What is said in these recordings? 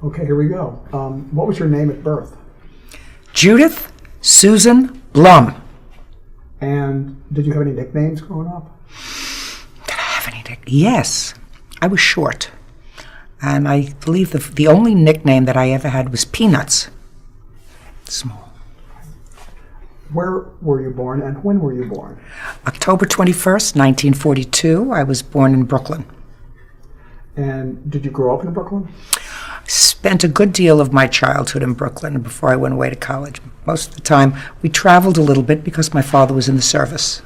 Okay, here we go. What was your name at birth? Judith Susan Blum. And did you have any nicknames growing up? Did I have any nicknames? Yes. I was short. And I believe the only nickname that I ever had was Peanuts. Small. Where were you born and when were you born? October 21st, 1942. I was born in Brooklyn. And did you grow up in Brooklyn? Spent a good deal of my childhood in Brooklyn before I went away to college. Most of the time, we traveled a little bit because my father was in the service.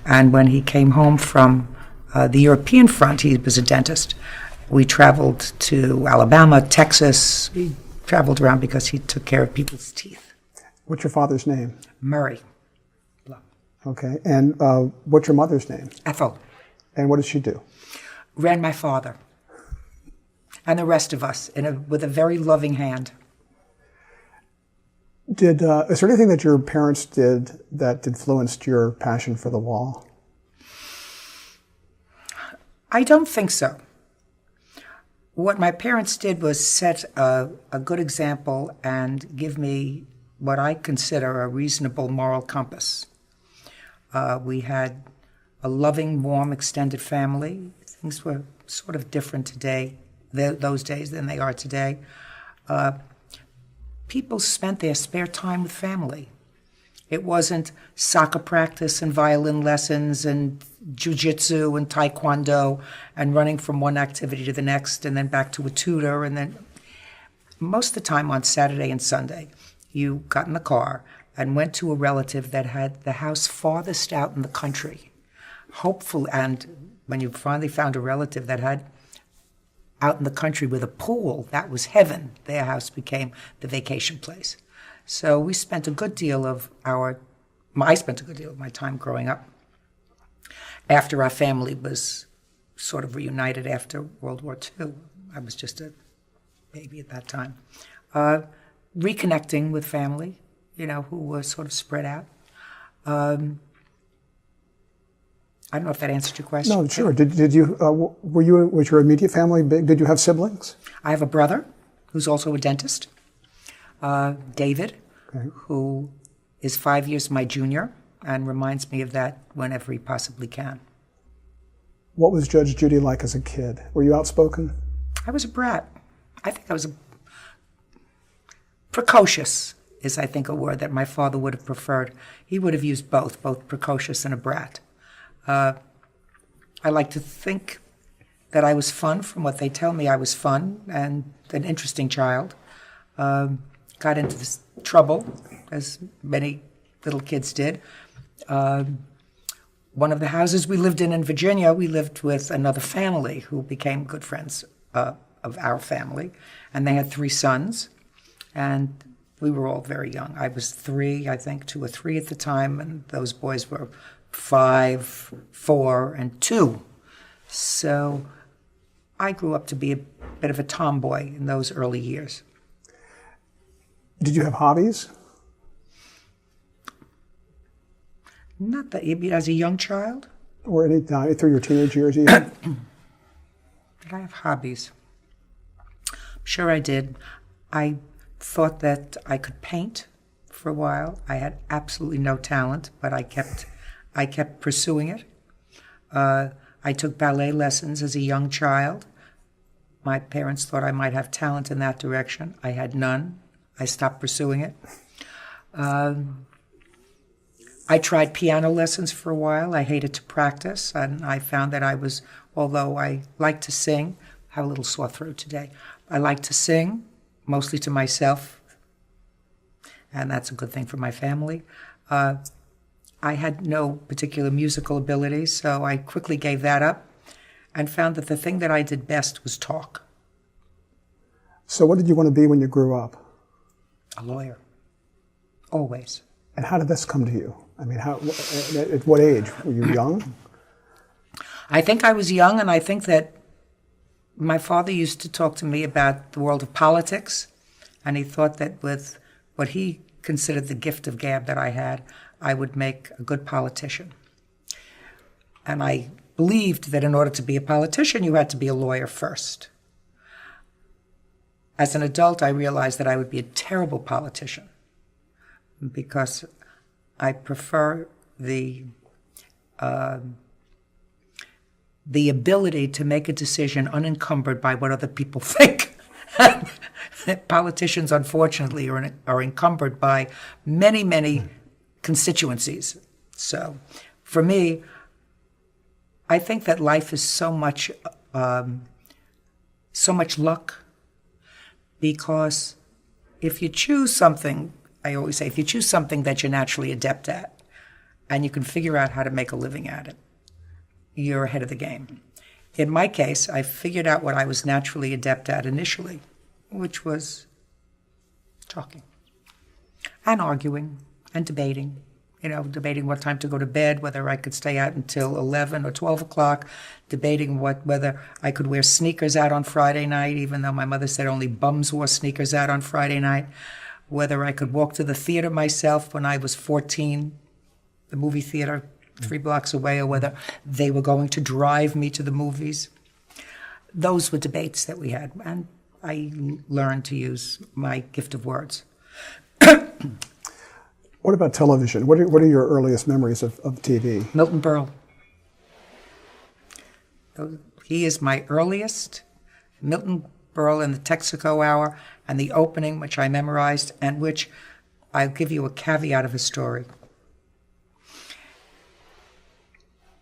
And when he came home from the European front, he was a dentist. We traveled to Alabama, Texas. We traveled around because he took care of people's teeth. What's your father's name? Murray. Okay, and what's your mother's name? Ethel. And what did she do? Ran my father and the rest of us with a very loving hand. Is there anything that your parents did that influenced your passion for the law? I don't think so. What my parents did was set a good example and give me what I consider a reasonable moral compass. We had a loving, warm, extended family. Things were sort of different those days than they are today. People spent their spare time with family. It wasn't soccer practice and violin lessons and jiu-jitsu and taekwondo and running from one activity to the next and then back to a tutor. And then most of the time on Saturday and Sunday, you got in the car and went to a relative that had the house farthest out in the country. Hopefully, and when you finally found a relative that had out in the country with a pool, that was heaven. Their house became the vacation place. So I spent a good deal of my time growing up after our family was sort of reunited after World War II. I was just a baby at that time. Reconnecting with family, who were sort of spread out. I don't know if that answered your question. No, sure. Did you? Was your immediate family big? Did you have siblings? I have a brother who's also a dentist, David, Okay. who is 5 years my junior and reminds me of that whenever he possibly can. What was Judge Judy like as a kid? Were you outspoken? I was a brat. I think I was precocious is, I think, a word that my father would have preferred. He would have used both precocious and a brat. I like to think that I was fun. From what they tell me, I was fun and an interesting child. Got into this trouble, as many little kids did. One of the houses we lived in Virginia, we lived with another family who became good friends of our family, and they had 3 sons, and we were all very young. I was 3, I think, 2 or 3 at the time, and those boys were 5, 4, and 2. So I grew up to be a bit of a tomboy in those early years. Did you have hobbies? Not that, as a young child? Or any time through your teenage years even? Did I have hobbies? I'm sure I did. I thought that I could paint for a while. I had absolutely no talent, but I kept pursuing it. I took ballet lessons as a young child. My parents thought I might have talent in that direction. I had none. I stopped pursuing it. I tried piano lessons for a while. I hated to practice, and I found that although I like to sing, I have a little sore throat today. I like to sing, mostly to myself, and that's a good thing for my family. I had no particular musical ability, so I quickly gave that up and found that the thing that I did best was talk. So what did you want to be when you grew up? A lawyer. Always. And how did this come to you? I mean, at what age? Were you young? I think I was young, and I think that my father used to talk to me about the world of politics, and he thought that with what he considered the gift of gab that I had, I would make a good politician. And I believed that in order to be a politician, you had to be a lawyer first. As an adult, I realized that I would be a terrible politician because I prefer the ability to make a decision unencumbered by what other people think. Politicians, unfortunately, are encumbered by many, many constituencies. So, for me, I think that life is so much luck, because if you choose something, I always say, if you choose something that you're naturally adept at, and you can figure out how to make a living at it, you're ahead of the game. In my case, I figured out what I was naturally adept at initially, which was talking and arguing and debating. Debating what time to go to bed, whether I could stay out until 11 or 12 o'clock, debating whether I could wear sneakers out on Friday night, even though my mother said only bums wore sneakers out on Friday night, whether I could walk to the theater myself when I was 14, the movie theater 3 blocks away, or whether they were going to drive me to the movies. Those were debates that we had, and I learned to use my gift of words. What about television? What are your earliest memories of TV? Milton Berle. He is my earliest. Milton Berle in the Texaco Hour, and the opening, which I memorized, and which I'll give you a caveat of a story.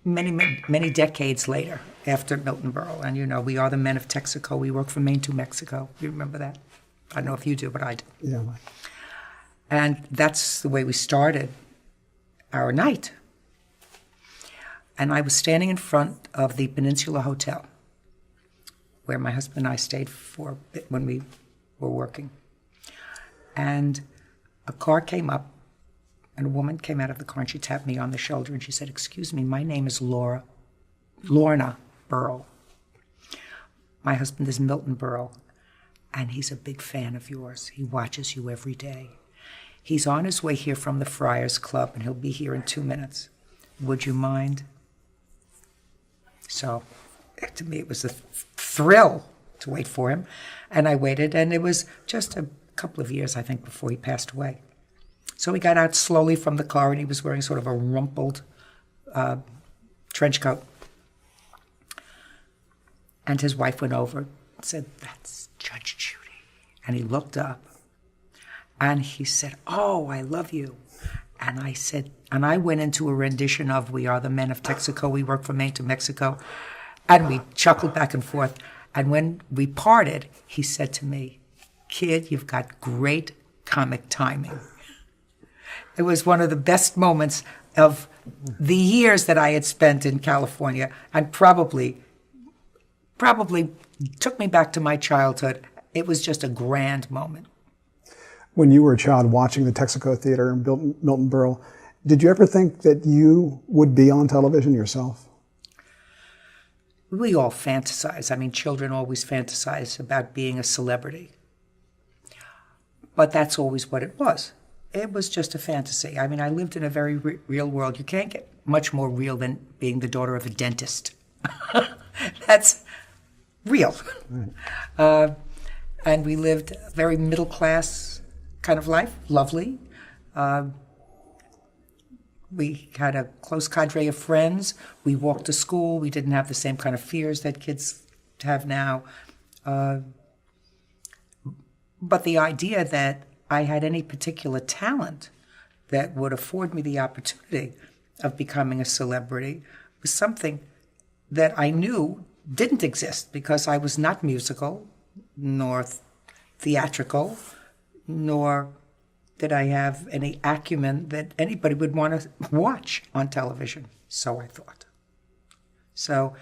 Many decades later, after Milton Berle, and we are the men of Texaco. We work from Maine to Mexico. You remember that? I don't know if you do, but I do. Yeah. And that's the way we started our night. And I was standing in front of the Peninsula Hotel, where my husband and I stayed for a bit when we were working. And a car came up, and a woman came out of the car, and she tapped me on the shoulder, and she said, "Excuse me, my name is Lorna Berle. My husband is Milton Berle, and he's a big fan of yours. He watches you every day. He's on his way here from the Friars Club, and he'll be here in 2 minutes. Would you mind?" So, to me, it was a thrill to wait for him. And I waited, and it was just a couple of years, I think, before he passed away. So he got out slowly from the car, and he was wearing sort of a rumpled trench coat. And his wife went over and said, "That's Judge Judy." And he looked up. And he said, "Oh, I love you." And I said, and I went into a rendition of "We Are the Men of Texaco, We Work from Maine to Mexico." And we chuckled back and forth. And when we parted, he said to me, "Kid, you've got great comic timing." It was one of the best moments of the years that I had spent in California, and probably took me back to my childhood. It was just a grand moment. When you were a child watching the Texaco Theater and Milton Berle, did you ever think that you would be on television yourself? We all fantasize. I mean, children always fantasize about being a celebrity. But that's always what it was. It was just a fantasy. I mean, I lived in a very real world. You can't get much more real than being the daughter of a dentist. That's real. Right. And we lived a very middle-class kind of life, lovely. We had a close cadre of friends. We walked to school. We didn't have the same kind of fears that kids have now. But the idea that I had any particular talent that would afford me the opportunity of becoming a celebrity was something that I knew didn't exist, because I was not musical, nor theatrical, nor did I have any acumen that anybody would want to watch on television. So I thought. So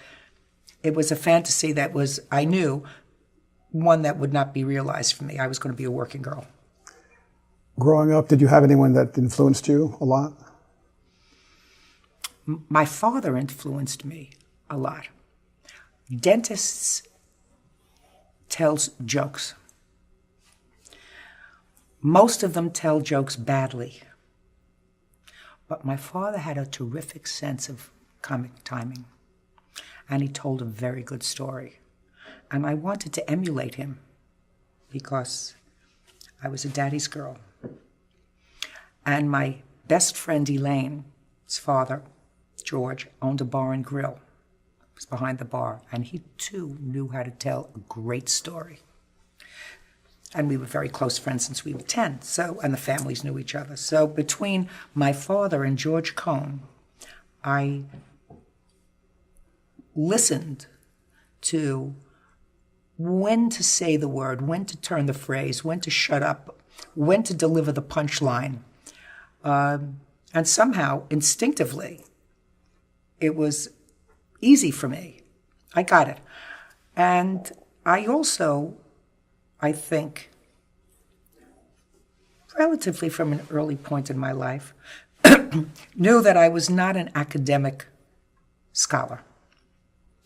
it was a fantasy that was, I knew, one that would not be realized for me. I was going to be a working girl. Growing up, did you have anyone that influenced you a lot? My father influenced me a lot. Dentists tells jokes. Most of them tell jokes badly. But my father had a terrific sense of comic timing, and he told a very good story. And I wanted to emulate him. because I was a daddy's girl. And my best friend Elaine's father, George, owned a bar and grill. It was behind the bar, and he too knew how to tell a great story. And we were very close friends since we were 10, and the families knew each other. So between my father and George Cohn, I listened to when to say the word, when to turn the phrase, when to shut up, when to deliver the punchline. And somehow, instinctively, it was easy for me. I got it. And I also, I think, relatively from an early point in my life, knew that I was not an academic scholar.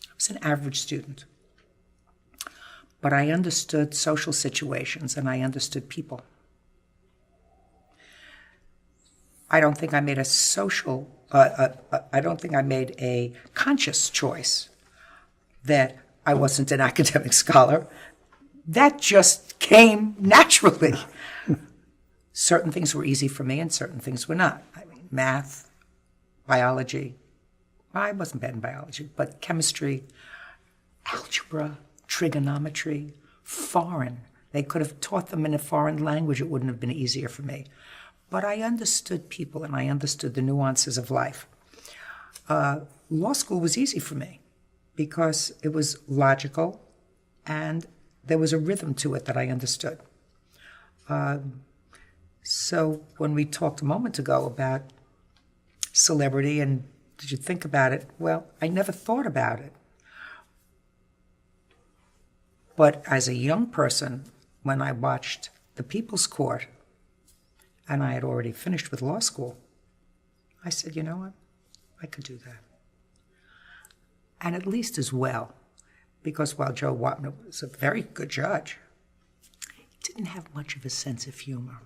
I was an average student. But I understood social situations and I understood people. I don't think I made a conscious choice that I wasn't an academic scholar. That just came naturally. Certain things were easy for me and certain things were not. I mean, math, biology. I wasn't bad in biology, but chemistry, algebra, trigonometry, foreign. They could have taught them in a foreign language. It wouldn't have been easier for me. But I understood people and I understood the nuances of life. Law school was easy for me because it was logical and there was a rhythm to it that I understood. So when we talked a moment ago about celebrity and did you think about it? Well, I never thought about it. But as a young person, when I watched The People's Court, and I had already finished with law school, I said, you know what? I could do that. And at least as well, because while Joe Wapner was a very good judge, he didn't have much of a sense of humor.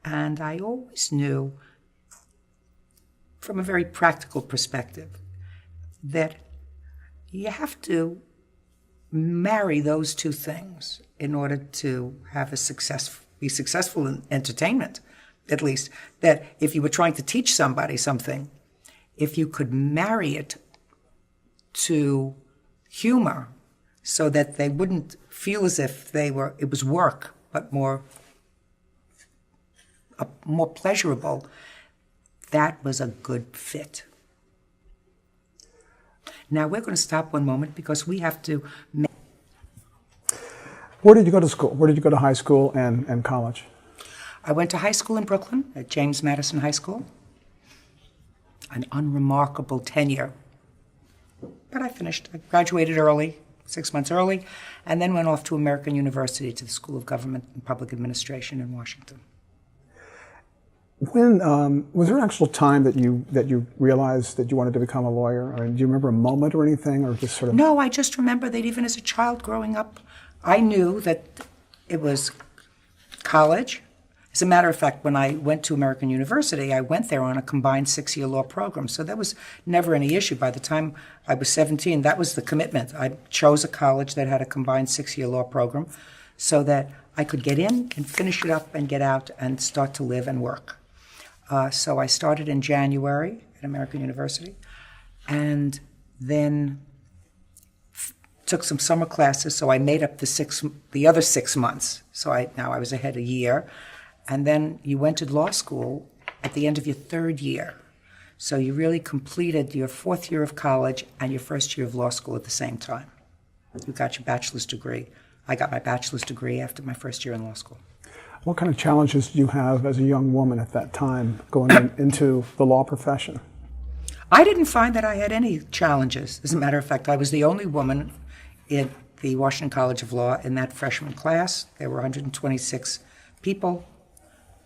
And I always knew, from a very practical perspective, that you have to marry those two things in order to have be successful in entertainment, at least. That if you were trying to teach somebody something, if you could marry it to humor so that they wouldn't feel as if it was work, but more pleasurable, that was a good fit. Now we're going to stop one moment because we have to. Where did you go to school? Where did you go to high school and college? I went to high school in Brooklyn at James Madison High School. An unremarkable tenure. But I finished. I graduated early, 6 months early, and then went off to American University to the School of Government and Public Administration in Washington. When was there an actual time that you realized that you wanted to become a lawyer? Or do you remember a moment or anything, or just sort of? No, I just remember that even as a child growing up, I knew that it was college. As a matter of fact, when I went to American University, I went there on a combined 6-year law program, so there was never any issue. By the time I was 17, that was the commitment. I chose a college that had a combined 6-year law program so that I could get in and finish it up and get out and start to live and work. So I started in January at American University and then took some summer classes, so I made up the other 6 months. So I was ahead a year. And then you went to law school at the end of your 3rd year. So you really completed your 4th year of college and your 1st year of law school at the same time. You got your bachelor's degree. I got my bachelor's degree after my 1st year in law school. What kind of challenges did you have as a young woman at that time going into the law profession? I didn't find that I had any challenges. As a matter of fact, I was the only woman in the Washington College of Law in that freshman class. There were 126 people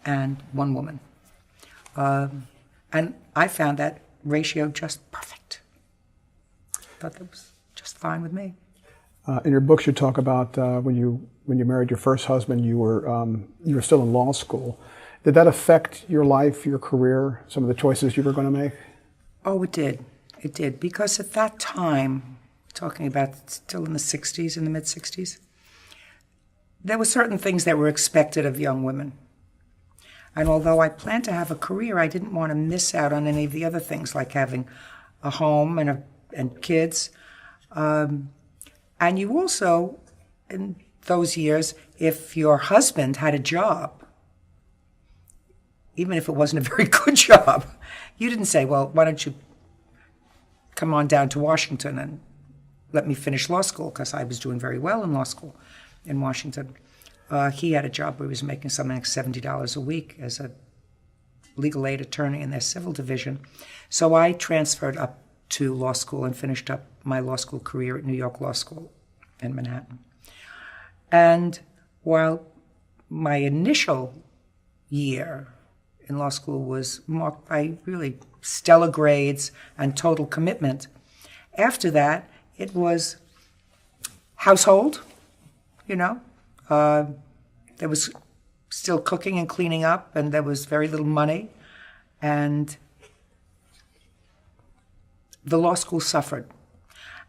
and 1 woman. And I found that ratio just perfect. Thought that was just fine with me. In your books, you talk about when you married your first husband, you were still in law school. Did that affect your life, your career, some of the choices you were going to make? Oh, it did. It did. Because at that time, talking about still in the 60s, in the mid-60s, there were certain things that were expected of young women. And although I planned to have a career, I didn't want to miss out on any of the other things, like having a home and kids. And you also, in those years, if your husband had a job, even if it wasn't a very good job, you didn't say, well, why don't you come on down to Washington and let me finish law school, because I was doing very well in law school in Washington. He had a job where he was making something like $70 a week as a legal aid attorney in their civil division. So I transferred up to law school and finished up my law school career at New York Law School in Manhattan. And while my initial year in law school was marked by really stellar grades and total commitment, after that, it was household, you know. There was still cooking and cleaning up, and there was very little money. And the law school suffered.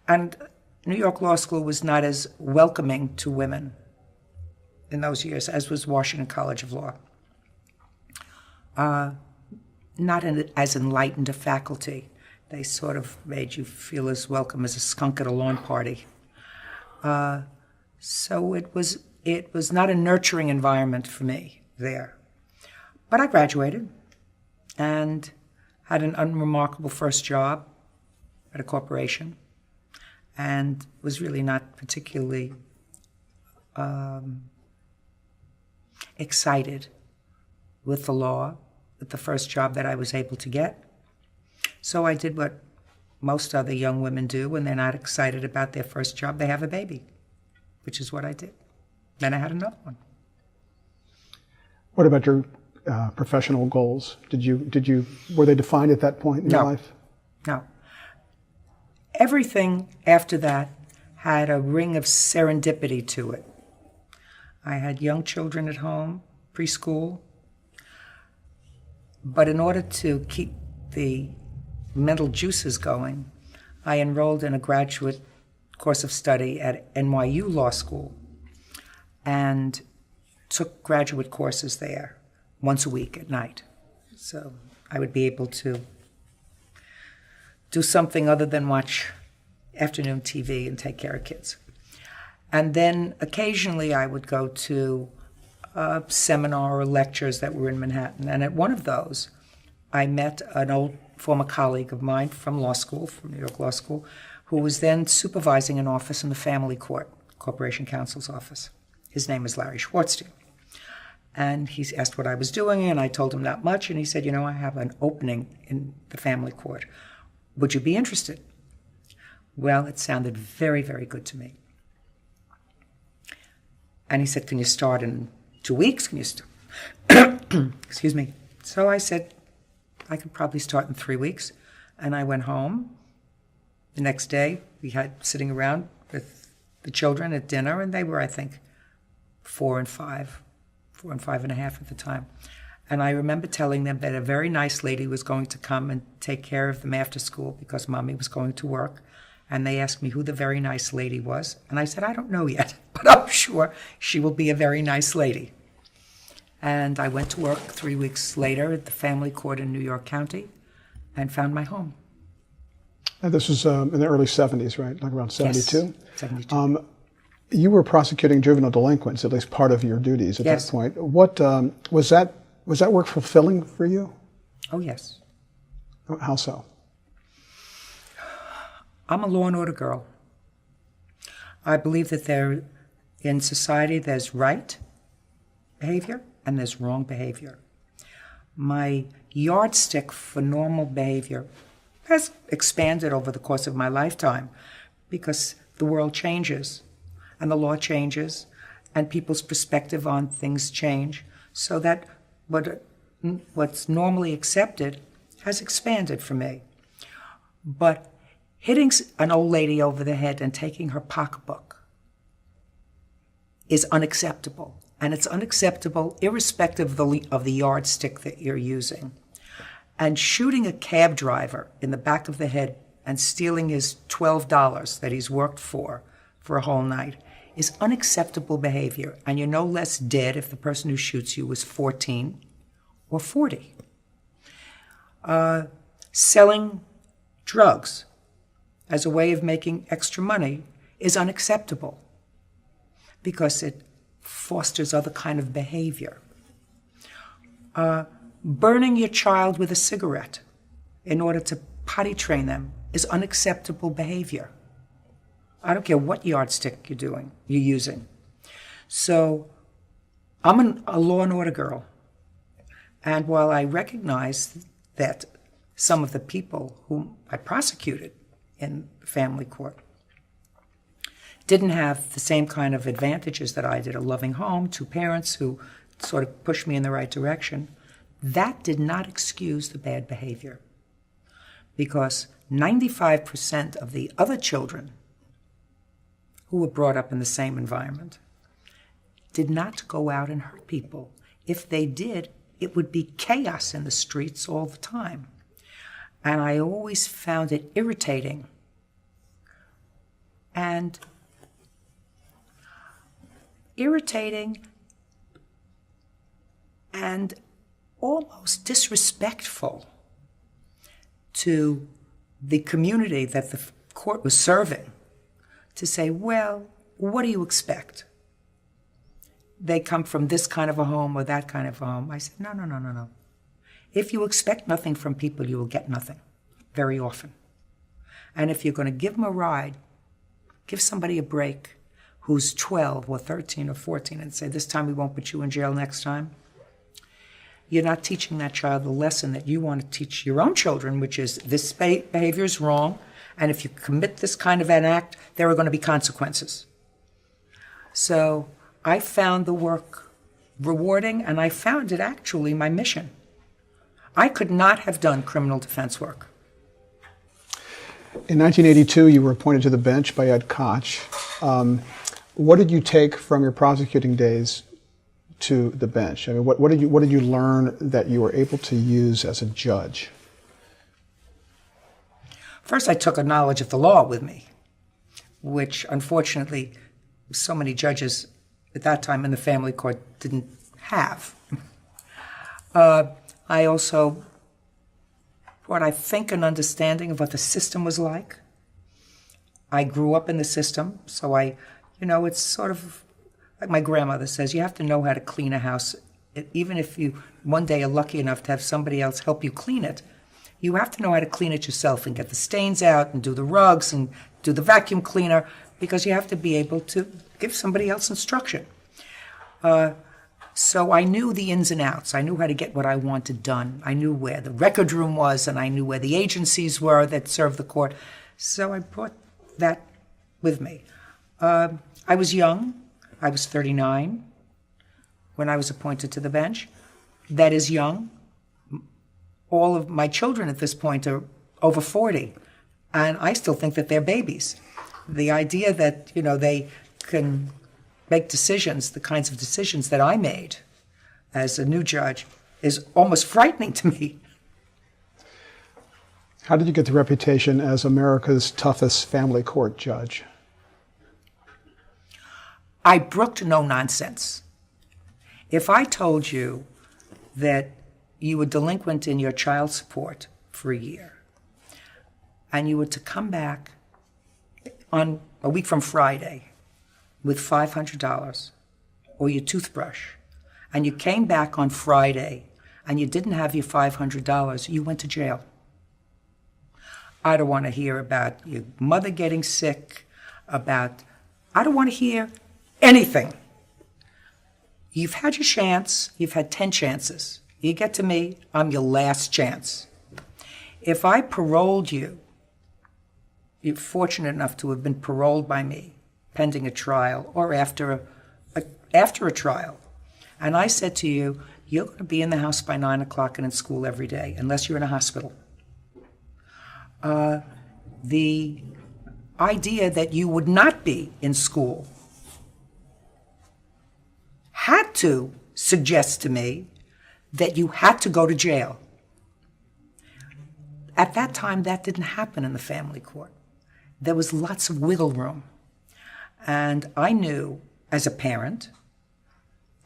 And New York Law School was not as welcoming to women in those years as was Washington College of Law. Not as enlightened a faculty. They sort of made you feel as welcome as a skunk at a lawn party. So it was not a nurturing environment for me there. But I graduated and had an unremarkable first job at a corporation, and was really not particularly excited with the law, with the first job that I was able to get. So I did what most other young women do when they're not excited about their first job. They have a baby, which is what I did. Then I had another one. What about your professional goals? Were they defined at that point in your life? No. Everything after that had a ring of serendipity to it. I had young children at home, preschool, but in order to keep the mental juices going, I enrolled in a graduate course of study at NYU Law School and took graduate courses there once a week at night. So I would be able to do something other than watch afternoon TV and take care of kids. And then occasionally I would go to a seminar or lectures that were in Manhattan. And at one of those, I met an old former colleague of mine from law school, from New York Law School, who was then supervising an office in the family court, Corporation Counsel's office. His name is Larry Schwartzstein. And he asked what I was doing, and I told him not much, and he said, I have an opening in the family court. Would you be interested? Well, it sounded very, very good to me. And he said, can you start in 2 weeks? Can you Excuse me. So I said, I could probably start in 3 weeks. And I went home. The next day, we had sitting around with the children at dinner, and they were, I think, 4 and 5 and a half at the time. And I remember telling them that a very nice lady was going to come and take care of them after school because Mommy was going to work. And they asked me who the very nice lady was. And I said, I don't know yet, but I'm sure she will be a very nice lady. And I went to work 3 weeks later at the family court in New York County and found my home. And this was in the early 70s, right? Like around 72? Yes, 72. You were prosecuting juvenile delinquents, at least part of your duties at Yes. that point. What was that work fulfilling for you? Oh, yes. How so? I'm a law and order girl. I believe that in society there's right behavior and there's wrong behavior. My yardstick for normal behavior has expanded over the course of my lifetime because the world changes and the law changes and people's perspective on things change, so that what's normally accepted has expanded for me. But hitting an old lady over the head and taking her pocketbook is unacceptable. And it's unacceptable irrespective of the yardstick that you're using. And shooting a cab driver in the back of the head and stealing his $12 that he's worked for a whole night is unacceptable behavior, and you're no less dead if the person who shoots you was 14 or 40. Selling drugs as a way of making extra money is unacceptable because it fosters other kind of behavior. Burning your child with a cigarette in order to potty train them is unacceptable behavior. I don't care what yardstick you're using. So I'm a law and order girl. And while I recognize that some of the people whom I prosecuted in family court didn't have the same kind of advantages that I did, a loving home, two parents who sort of pushed me in the right direction, that did not excuse the bad behavior. Because 95% of the other children who were brought up in the same environment did not go out and hurt people. If they did, it would be chaos in the streets all the time. And I always found it irritating and almost disrespectful to the community that the court was serving to say, well, what do you expect? They come from this kind of a home or that kind of a home. I said, no. If you expect nothing from people, you will get nothing very often. And if you're going to give them a ride, give somebody a break who's 12 or 13 or 14 and say, this time we won't put you in jail next time. You're not teaching that child the lesson that you want to teach your own children, which is this behavior is wrong, and if you commit this kind of an act, there are going to be consequences. So I found the work rewarding, and I found it actually my mission. I could not have done criminal defense work. In 1982, you were appointed to the bench by Ed Koch. What did you take from your prosecuting days to the bench? I mean, what did you learn that you were able to use as a judge? First, I took a knowledge of the law with me, which unfortunately so many judges at that time in the family court didn't have. I also brought, I think, an understanding of what the system was like. I grew up in the system, so it's sort of like my grandmother says, you have to know how to clean a house. Even if you one day are lucky enough to have somebody else help you clean it, you have to know how to clean it yourself and get the stains out and do the rugs and do the vacuum cleaner, because you have to be able to give somebody else instruction. So I knew the ins and outs. I knew how to get what I wanted done. I knew where the record room was, and I knew where the agencies were that served the court. So I brought that with me. I was young. I was 39 when I was appointed to the bench. That is young. All of my children at this point are over 40, and I still think that they're babies. The idea that, they can make decisions, the kinds of decisions that I made as a new judge, is almost frightening to me. How did you get the reputation as America's toughest family court judge? I brooked no nonsense. If I told you that you were delinquent in your child support for a year, and you were to come back on a week from Friday with $500 or your toothbrush, and you came back on Friday and you didn't have your $500, you went to jail. I don't want to hear about your mother getting sick, I don't want to hear anything. You've had your chance, you've had 10 chances. You get to me, I'm your last chance. If I paroled you, you're fortunate enough to have been paroled by me pending a trial or after a trial, and I said to you, you're going to be in the house by 9 o'clock and in school every day, unless you're in a hospital. The idea that you would not be in school had to suggest to me that you had to go to jail. At that time, that didn't happen in the family court. There was lots of wiggle room. And I knew as a parent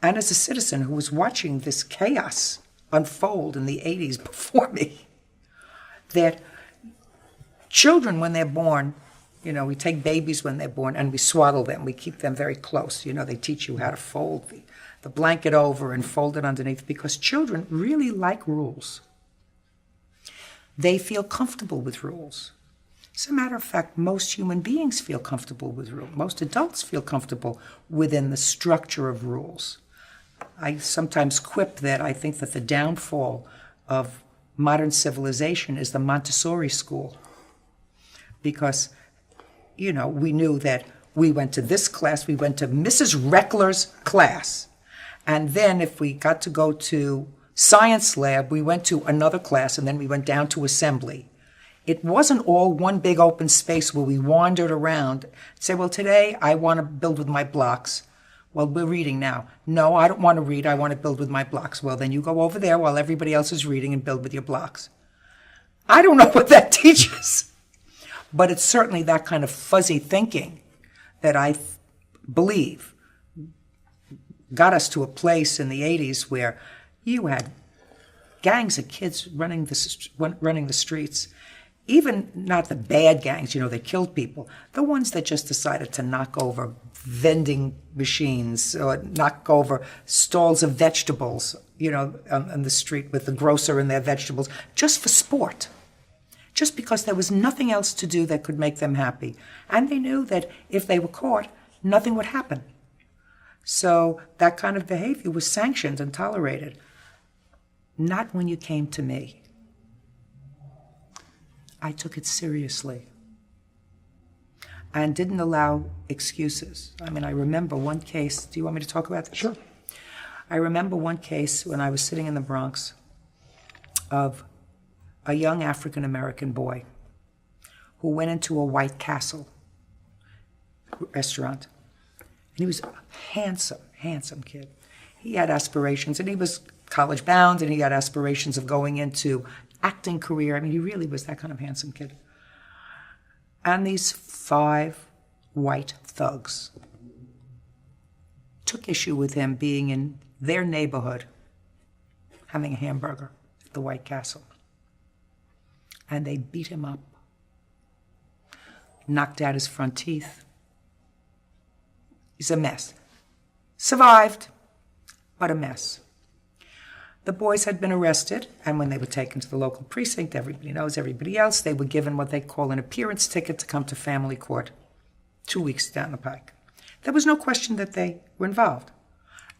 and as a citizen who was watching this chaos unfold in the 80s before me, that children, when they're born, we take babies when they're born and we swaddle them. We keep them very close. They teach you how to fold the blanket over and fold it underneath, because children really like rules. They feel comfortable with rules. As a matter of fact, most human beings feel comfortable with rules. Most adults feel comfortable within the structure of rules. I sometimes quip that I think that the downfall of modern civilization is the Montessori school. Because, we knew that we went to this class, we went to Mrs. Reckler's class. And then if we got to go to science lab, we went to another class, and then we went down to assembly. It wasn't all one big open space where we wandered around and say, well, today I want to build with my blocks. Well, we're reading now. No, I don't want to read. I want to build with my blocks. Well, then you go over there while everybody else is reading and build with your blocks. I don't know what that teaches, but it's certainly that kind of fuzzy thinking that I believe got us to a place in the 80s where you had gangs of kids running the streets. Even not the bad gangs, that killed people, the ones that just decided to knock over vending machines or knock over stalls of vegetables, on the street with the grocer and their vegetables, just for sport. Just because there was nothing else to do that could make them happy. And they knew that if they were caught, nothing would happen. So that kind of behavior was sanctioned and tolerated. Not when you came to me. I took it seriously and didn't allow excuses. I remember one case. Do you want me to talk about this? Sure. I remember one case when I was sitting in the Bronx of a young African-American boy who went into a White Castle restaurant. And he was a handsome kid. He had aspirations, and he was college bound, and he had aspirations of going into acting career. He really was that kind of handsome kid. And these 5 white thugs took issue with him being in their neighborhood having a hamburger at the White Castle. And they beat him up, knocked out his front teeth. He's a mess. Survived, but a mess. The boys had been arrested, and when they were taken to the local precinct, everybody knows everybody else, they were given what they call an appearance ticket to come to family court 2 weeks down the pike. There was no question that they were involved.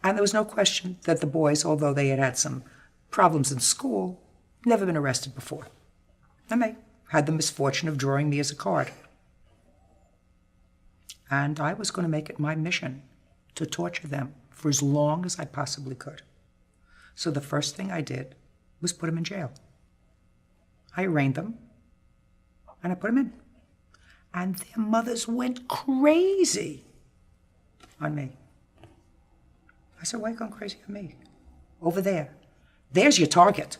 And there was no question that the boys, although they had had some problems in school, never been arrested before. And they had the misfortune of drawing me as a card. And I was going to make it my mission to torture them for as long as I possibly could. So the first thing I did was put them in jail. I arraigned them, and I put them in. And their mothers went crazy on me. I said, why are you going crazy on me? Over there. There's your target.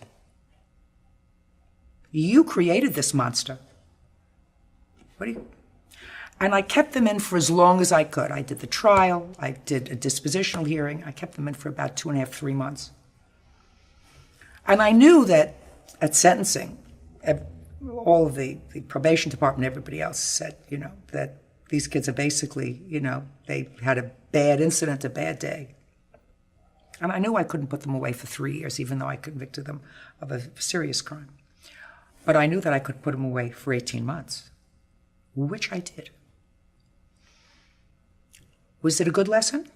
You created this monster. What do you... And I kept them in for as long as I could. I did the trial. I did a dispositional hearing. I kept them in for about 2.5, 3 months. And I knew that at sentencing, all of the probation department, everybody else said, that these kids are basically, they had a bad incident, a bad day. And I knew I couldn't put them away for 3 years, even though I convicted them of a serious crime. But I knew that I could put them away for 18 months, which I did. Was it a good lesson?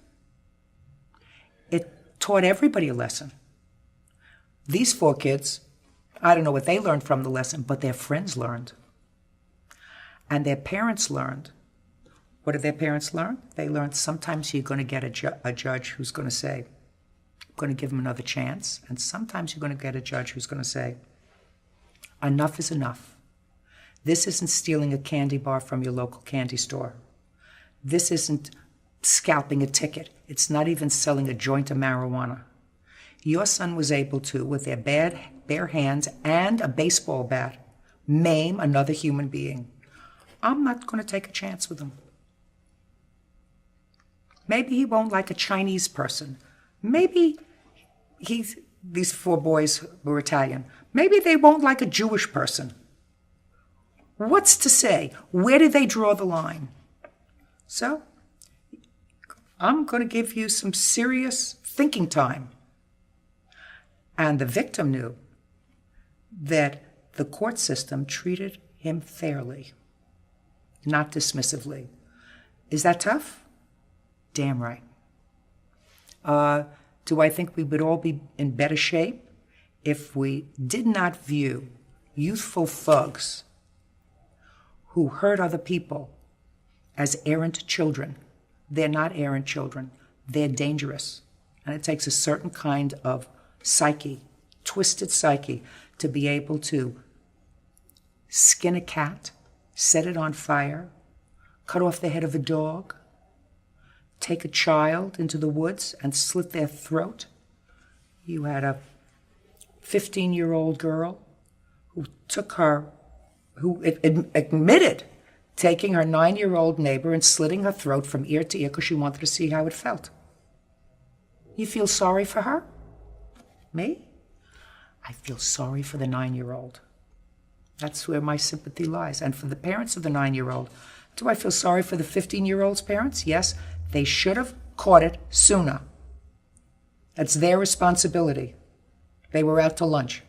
It taught everybody a lesson. These 4 kids, I don't know what they learned from the lesson, but their friends learned. And their parents learned. What did their parents learn? They learned sometimes you're going to get a judge who's going to say, I'm going to give him another chance. And sometimes you're going to get a judge who's going to say, enough is enough. This isn't stealing a candy bar from your local candy store. This isn't scalping a ticket. It's not even selling a joint of marijuana. Your son was able to, with their bare hands and a baseball bat, maim another human being. I'm not going to take a chance with him. Maybe he won't like a Chinese person. Maybe these 4 boys were Italian. Maybe they won't like a Jewish person. What's to say? Where do they draw the line? So, I'm going to give you some serious thinking time. And the victim knew that the court system treated him fairly, not dismissively. Is that tough? Damn right. Do I think we would all be in better shape if we did not view youthful thugs who hurt other people as errant children? They're not errant children. They're dangerous. And it takes a certain kind of psyche, twisted psyche, to be able to skin a cat, set it on fire, cut off the head of a dog, take a child into the woods and slit their throat. You had a 15-year-old girl who admitted taking her 9-year-old neighbor and slitting her throat from ear to ear because she wanted to see how it felt. You feel sorry for her? Me? I feel sorry for the 9-year-old. That's where my sympathy lies. And for the parents of the 9-year-old, do I feel sorry for the 15-year-old's parents? Yes, they should have caught it sooner. That's their responsibility. They were out to lunch.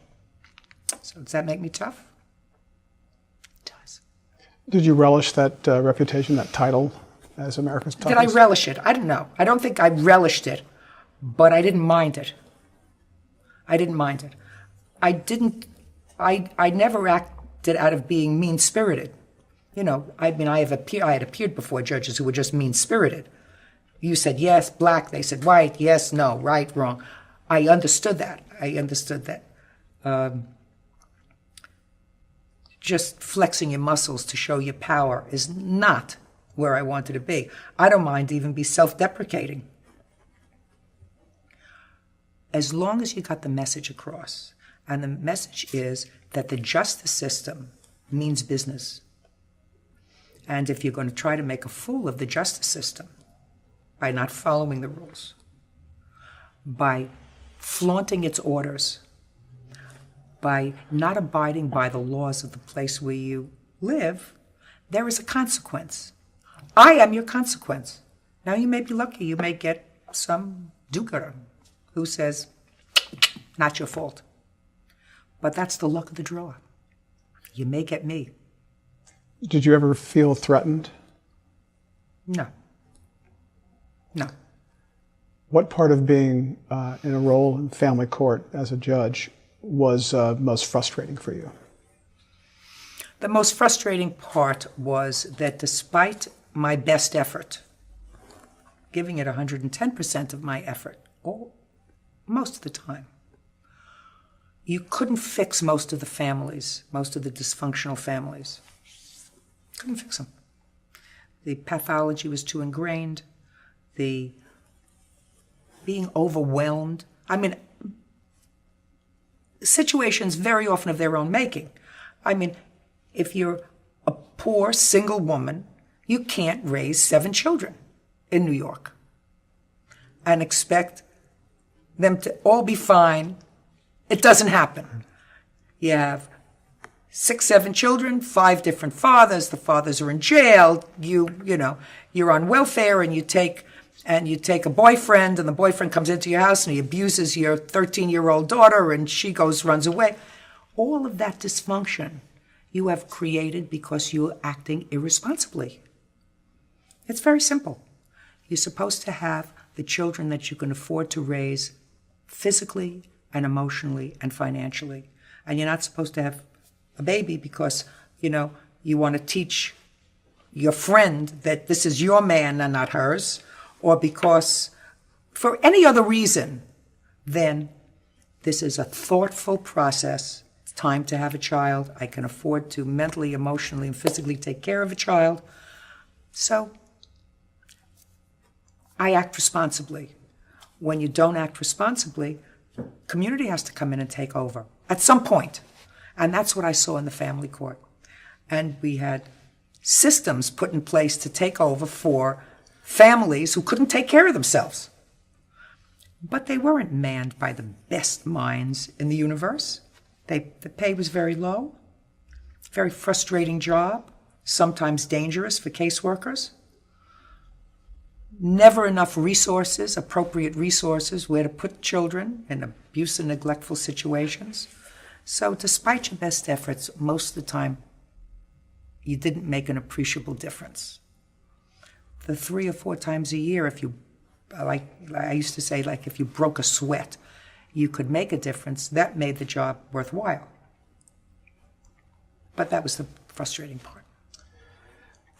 So does that make me tough? It does. Did you relish that reputation, that title, as America's toughest? Did I relish it? I don't know. I don't think I relished it, but I didn't mind it. I didn't mind it. I never acted out of being mean-spirited. You know, I mean, I had appeared before judges who were just mean-spirited. You said yes, black. They said white, yes, no, right, wrong. I understood that. Just flexing your muscles to show your power is not where I wanted to be. I don't mind to even be self-deprecating. As long as you got the message across, and the message is that the justice system means business. And if you're going to try to make a fool of the justice system by not following the rules, by flaunting its orders, by not abiding by the laws of the place where you live, there is a consequence. I am your consequence. Now you may be lucky. You may get some do-gooder who says, not your fault. But that's the luck of the draw. You may get me. Did you ever feel threatened? No. What part of being in a role in family court as a judge was most frustrating for you? The most frustrating part was that despite my best effort, giving it 110% of my effort, most of the time, you couldn't fix most of the families, most of the dysfunctional families. Couldn't fix them. The pathology was too ingrained. The being overwhelmed. I mean, situations very often of their own making. I mean, if you're a poor single woman, you can't raise 7 children in New York and expect them to all be fine. It doesn't happen. You have 6, 7 children, 5 different fathers. The fathers are in jail. You know, you're on welfare, and you take a boyfriend, and the boyfriend comes into your house and he abuses your 13-year-old daughter, and she runs away. All of that dysfunction you have created because you're acting irresponsibly. It's very simple. You're supposed to have the children that you can afford to raise physically and emotionally and financially. And you're not supposed to have a baby because, you want to teach your friend that this is your man and not hers, or because for any other reason, then this is a thoughtful process. It's time to have a child. I can afford to mentally, emotionally, and physically take care of a child. So I act responsibly. When you don't act responsibly, community has to come in and take over at some point. And that's what I saw in the family court. And we had systems put in place to take over for families who couldn't take care of themselves. But they weren't manned by the best minds in the universe. The pay was very low, very frustrating job, sometimes dangerous for caseworkers. Never enough resources, appropriate resources, where to put children in abuse and neglectful situations. So despite your best efforts, most of the time, you didn't make an appreciable difference. The 3 or 4 times a year, if you, like I used to say, like if you broke a sweat, you could make a difference. That made the job worthwhile. But that was the frustrating part.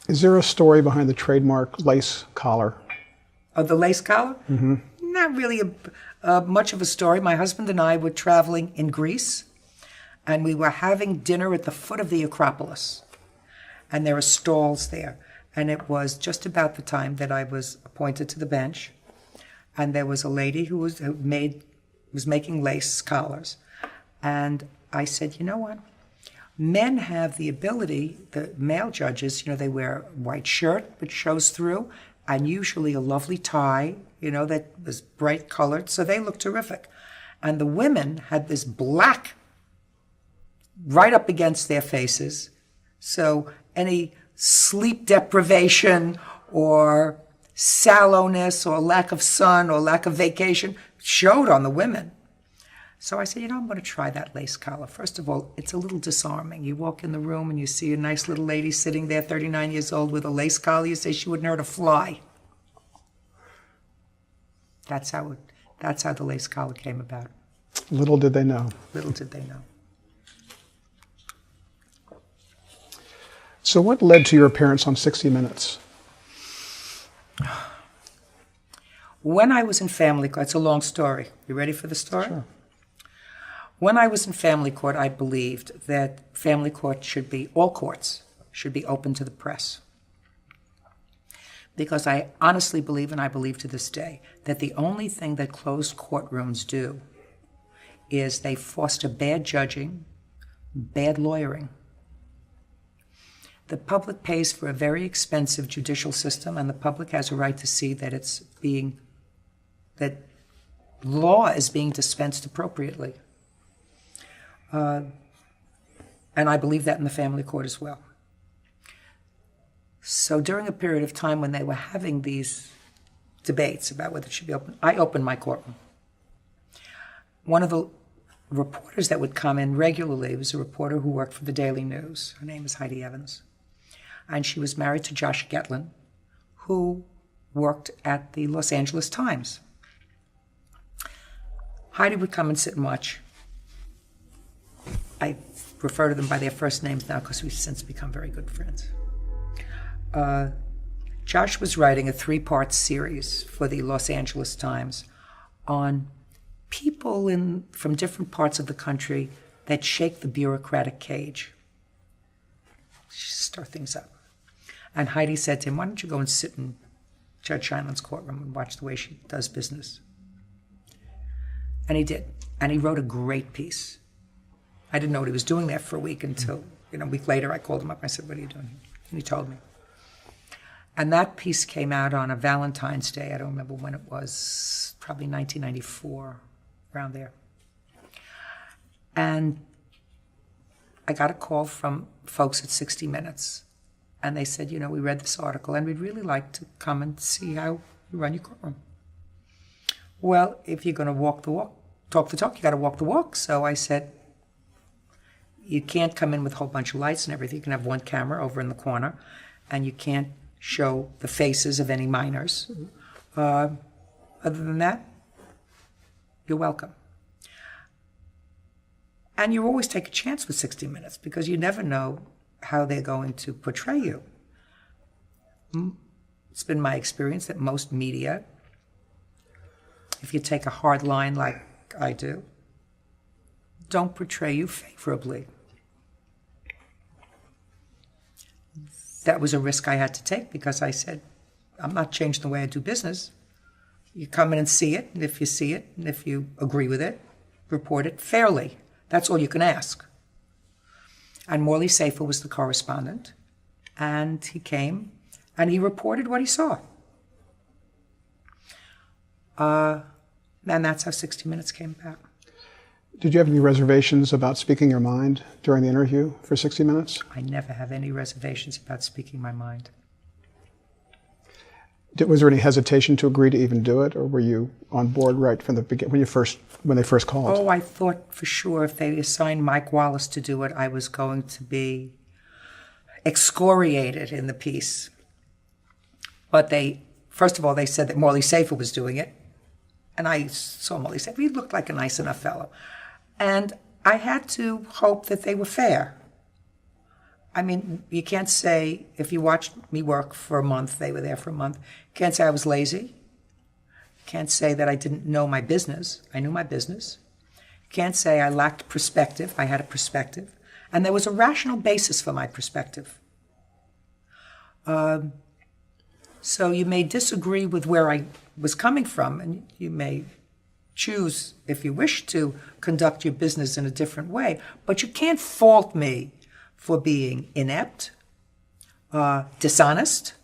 Is there a story behind the trademark lace collar? Oh, the lace collar? Mm-hmm. Not really much of a story. My husband and I were traveling in Greece, and we were having dinner at the foot of the Acropolis. And there are stalls there. And it was just about the time that I was appointed to the bench. And there was a lady who was making lace collars. And I said, you know what? Men have the ability, the male judges, they wear a white shirt which shows through, and usually a lovely tie, that was bright colored, so they look terrific. And the women had this black right up against their faces, so any sleep deprivation or sallowness or lack of sun or lack of vacation showed on the women. So I said, I'm going to try that lace collar. First of all, it's a little disarming. You walk in the room and you see a nice little lady sitting there, 39 years old, with a lace collar. You say she wouldn't hurt a fly. That's how the lace collar came about. Little did they know. Little did they know. So what led to your appearance on 60 Minutes? When I was in family court, it's a long story. You ready for the story? Sure. When I was in family court, I believed that family court all courts should be open to the press. Because I honestly believe, and I believe to this day, that the only thing that closed courtrooms do is they foster bad judging, bad lawyering. The public pays for a very expensive judicial system, and the public has a right to see that that law is being dispensed appropriately. And I believe that in the family court as well. So during a period of time when they were having these debates about whether it should be open, I opened my courtroom. One of the reporters that would come in regularly was a reporter who worked for the Daily News. Her name is Heidi Evans. And she was married to Josh Getlin, who worked at the Los Angeles Times. Heidi would come and sit and watch. I refer to them by their first names now because we've since become very good friends. Josh was writing a 3-part series for the Los Angeles Times on people from different parts of the country that shake the bureaucratic cage. Stir things up. And Heidi said to him, why don't you go and sit in Judge Scheinland's courtroom and watch the way she does business? And he did. And he wrote a great piece. I didn't know what he was doing there for a week until, a week later I called him up. I said, what are you doing here? And he told me. And that piece came out on a Valentine's Day. I don't remember when it was, probably 1994, around there. And I got a call from folks at 60 Minutes. And they said, we read this article and we'd really like to come and see how you run your courtroom. Well, if you're going to walk the walk, talk the talk, you got to walk the walk. So I said, you can't come in with a whole bunch of lights and everything. You can have one camera over in the corner, and you can't show the faces of any minors. Other than that, you're welcome. And you always take a chance with 60 Minutes because you never know how they're going to portray you. It's been my experience that most media, if you take a hard line like I do, don't portray you favorably. That was a risk I had to take because I said, I'm not changing the way I do business. You come in and see it, and if you see it, and if you agree with it, report it fairly. That's all you can ask. And Morley Safer was the correspondent, and he came, and he reported what he saw. And that's how 60 Minutes came about. Did you have any reservations about speaking your mind during the interview for 60 Minutes? I never have any reservations about speaking my mind. Was there any hesitation to agree to even do it, or were you on board right from the beginning when they first called? Oh, I thought for sure if they assigned Mike Wallace to do it, I was going to be excoriated in the piece. But first of all, they said that Morley Safer was doing it. And I saw Morley Safer. He looked like a nice enough fellow. And I had to hope that they were fair. I mean, you can't say, if you watched me work for a month, they were there for a month, you can't say I was lazy. You can't say that I didn't know my business. I knew my business. You can't say I lacked perspective. I had a perspective. And there was a rational basis for my perspective. So you may disagree with where I was coming from, and you may choose, if you wish to, conduct your business in a different way, but you can't fault me for being inept, dishonest,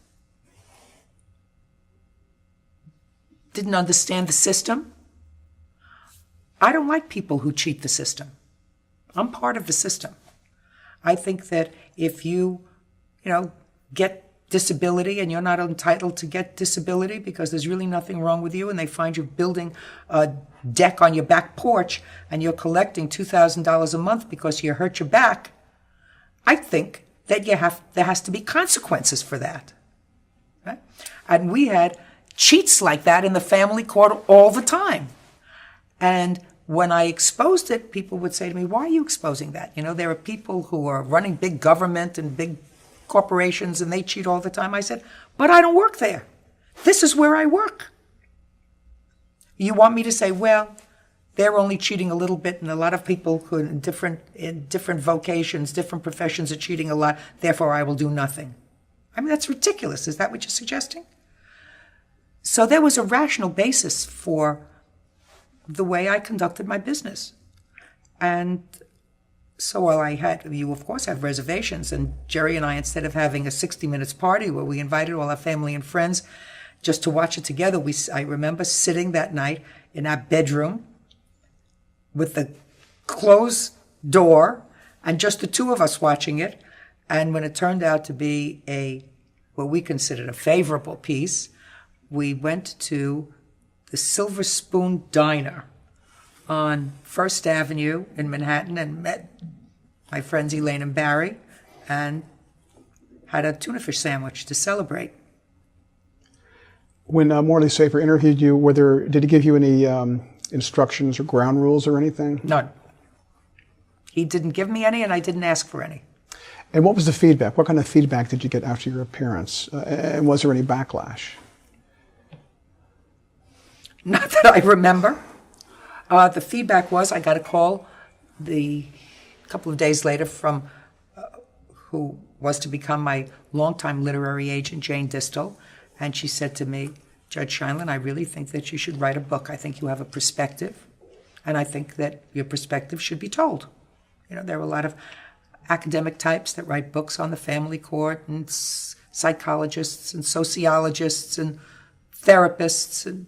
didn't understand the system. I don't like people who cheat the system. I'm part of the system. I think that if you get disability and you're not entitled to get disability because there's really nothing wrong with you, and they find you building a deck on your back porch and you're collecting $2,000 a month because you hurt your back, I think that there has to be consequences for that. Right? And we had cheats like that in the family court all the time. And when I exposed it, people would say to me, why are you exposing that? There are people who are running big government and big corporations and they cheat all the time. I said, but I don't work there. This is where I work. You want me to say, well, they're only cheating a little bit, and a lot of people who in different vocations, different professions are cheating a lot, therefore I will do nothing. I mean, that's ridiculous. Is that what you're suggesting? So there was a rational basis for the way I conducted my business. And so while you of course have reservations, and Jerry and I, instead of having a 60 Minutes party where we invited all our family and friends just to watch it together, I remember sitting that night in our bedroom with the closed door and just the two of us watching it. And when it turned out to be what we considered a favorable piece, we went to the Silver Spoon Diner on First Avenue in Manhattan and met my friends Elaine and Barry and had a tuna fish sandwich to celebrate. When Morley Safer interviewed you, did he give you any instructions or ground rules or anything? None. He didn't give me any, and I didn't ask for any. And what was the feedback? What kind of feedback did you get after your appearance? And was there any backlash? Not that I remember. The feedback was I got a call a couple of days later from who was to become my longtime literary agent, Jane Distel, and she said to me, Judge Scheinlein, I really think that you should write a book. I think you have a perspective, and I think that your perspective should be told. There are a lot of academic types that write books on the family court, and psychologists and sociologists and therapists, and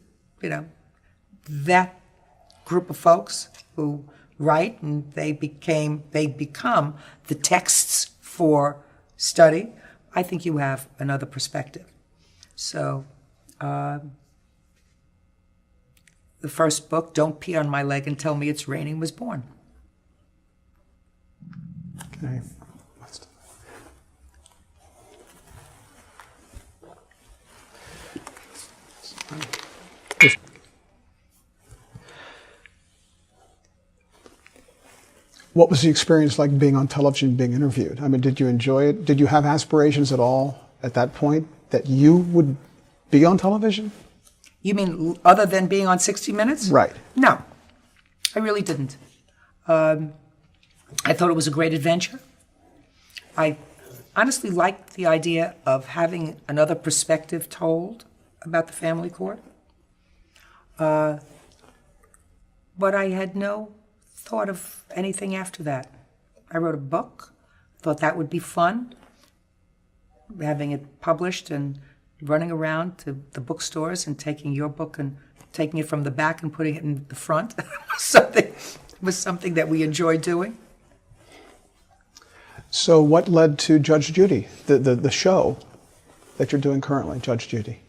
that group of folks who write, and they become the texts for study. I think you have another perspective. So the first book, Don't Pee on My Leg and Tell Me It's Raining, was born. Okay. What was the experience like being on television, being interviewed? I mean, did you enjoy it? Did you have aspirations at all at that point that you would be on television? You mean other than being on 60 Minutes? Right. No, I really didn't. I thought it was a great adventure. I honestly liked the idea of having another perspective told about the family court. But I had no thought of anything after that. I wrote a book, thought that would be fun, having it published and running around to the bookstores and taking your book and taking it from the back and putting it in the front was something that we enjoyed doing. So what led to Judge Judy, the show that you're doing currently, Judge Judy?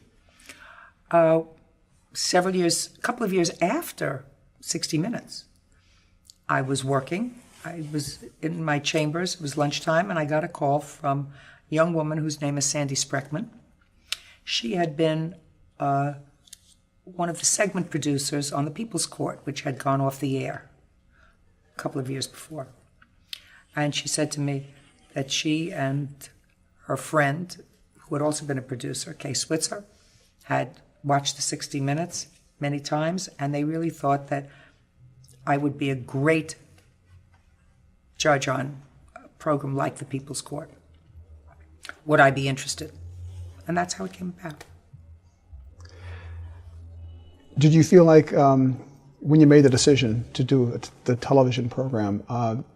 A couple of years after 60 Minutes, I was working. I was in my chambers. It was lunchtime, and I got a call from a young woman whose name is Sandy Spreckman. She had been one of the segment producers on the People's Court, which had gone off the air a couple of years before. And she said to me that she and her friend, who had also been a producer, Kay Switzer, had watched the 60 Minutes many times, and they really thought that I would be a great judge on a program like the People's Court. Would I be interested? And that's how it came about. Did you feel like when you made the decision to do the television program,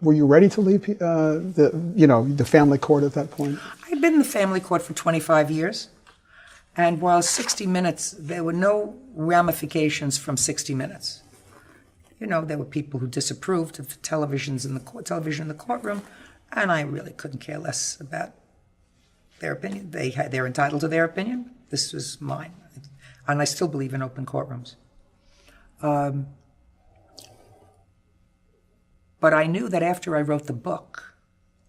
were you ready to leave the family court at that point? I'd been in the family court for 25 years, and while 60 Minutes, there were no ramifications from 60 Minutes. You know, there were people who disapproved of television in the courtroom, and I really couldn't care less about their opinion. They're entitled to their opinion. This was mine, and I still believe in open courtrooms. But I knew that after I wrote the book,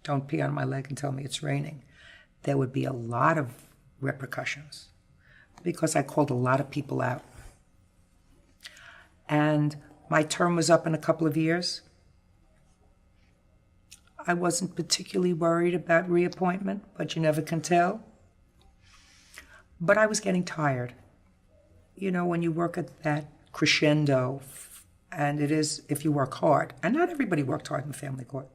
Don't Pee on My Leg and Tell Me It's Raining, there would be a lot of repercussions because I called a lot of people out. And my term was up in a couple of years. I wasn't particularly worried about reappointment, but you never can tell. But I was getting tired. You know, when you work at that crescendo, and it is if you work hard, and not everybody worked hard in the family court.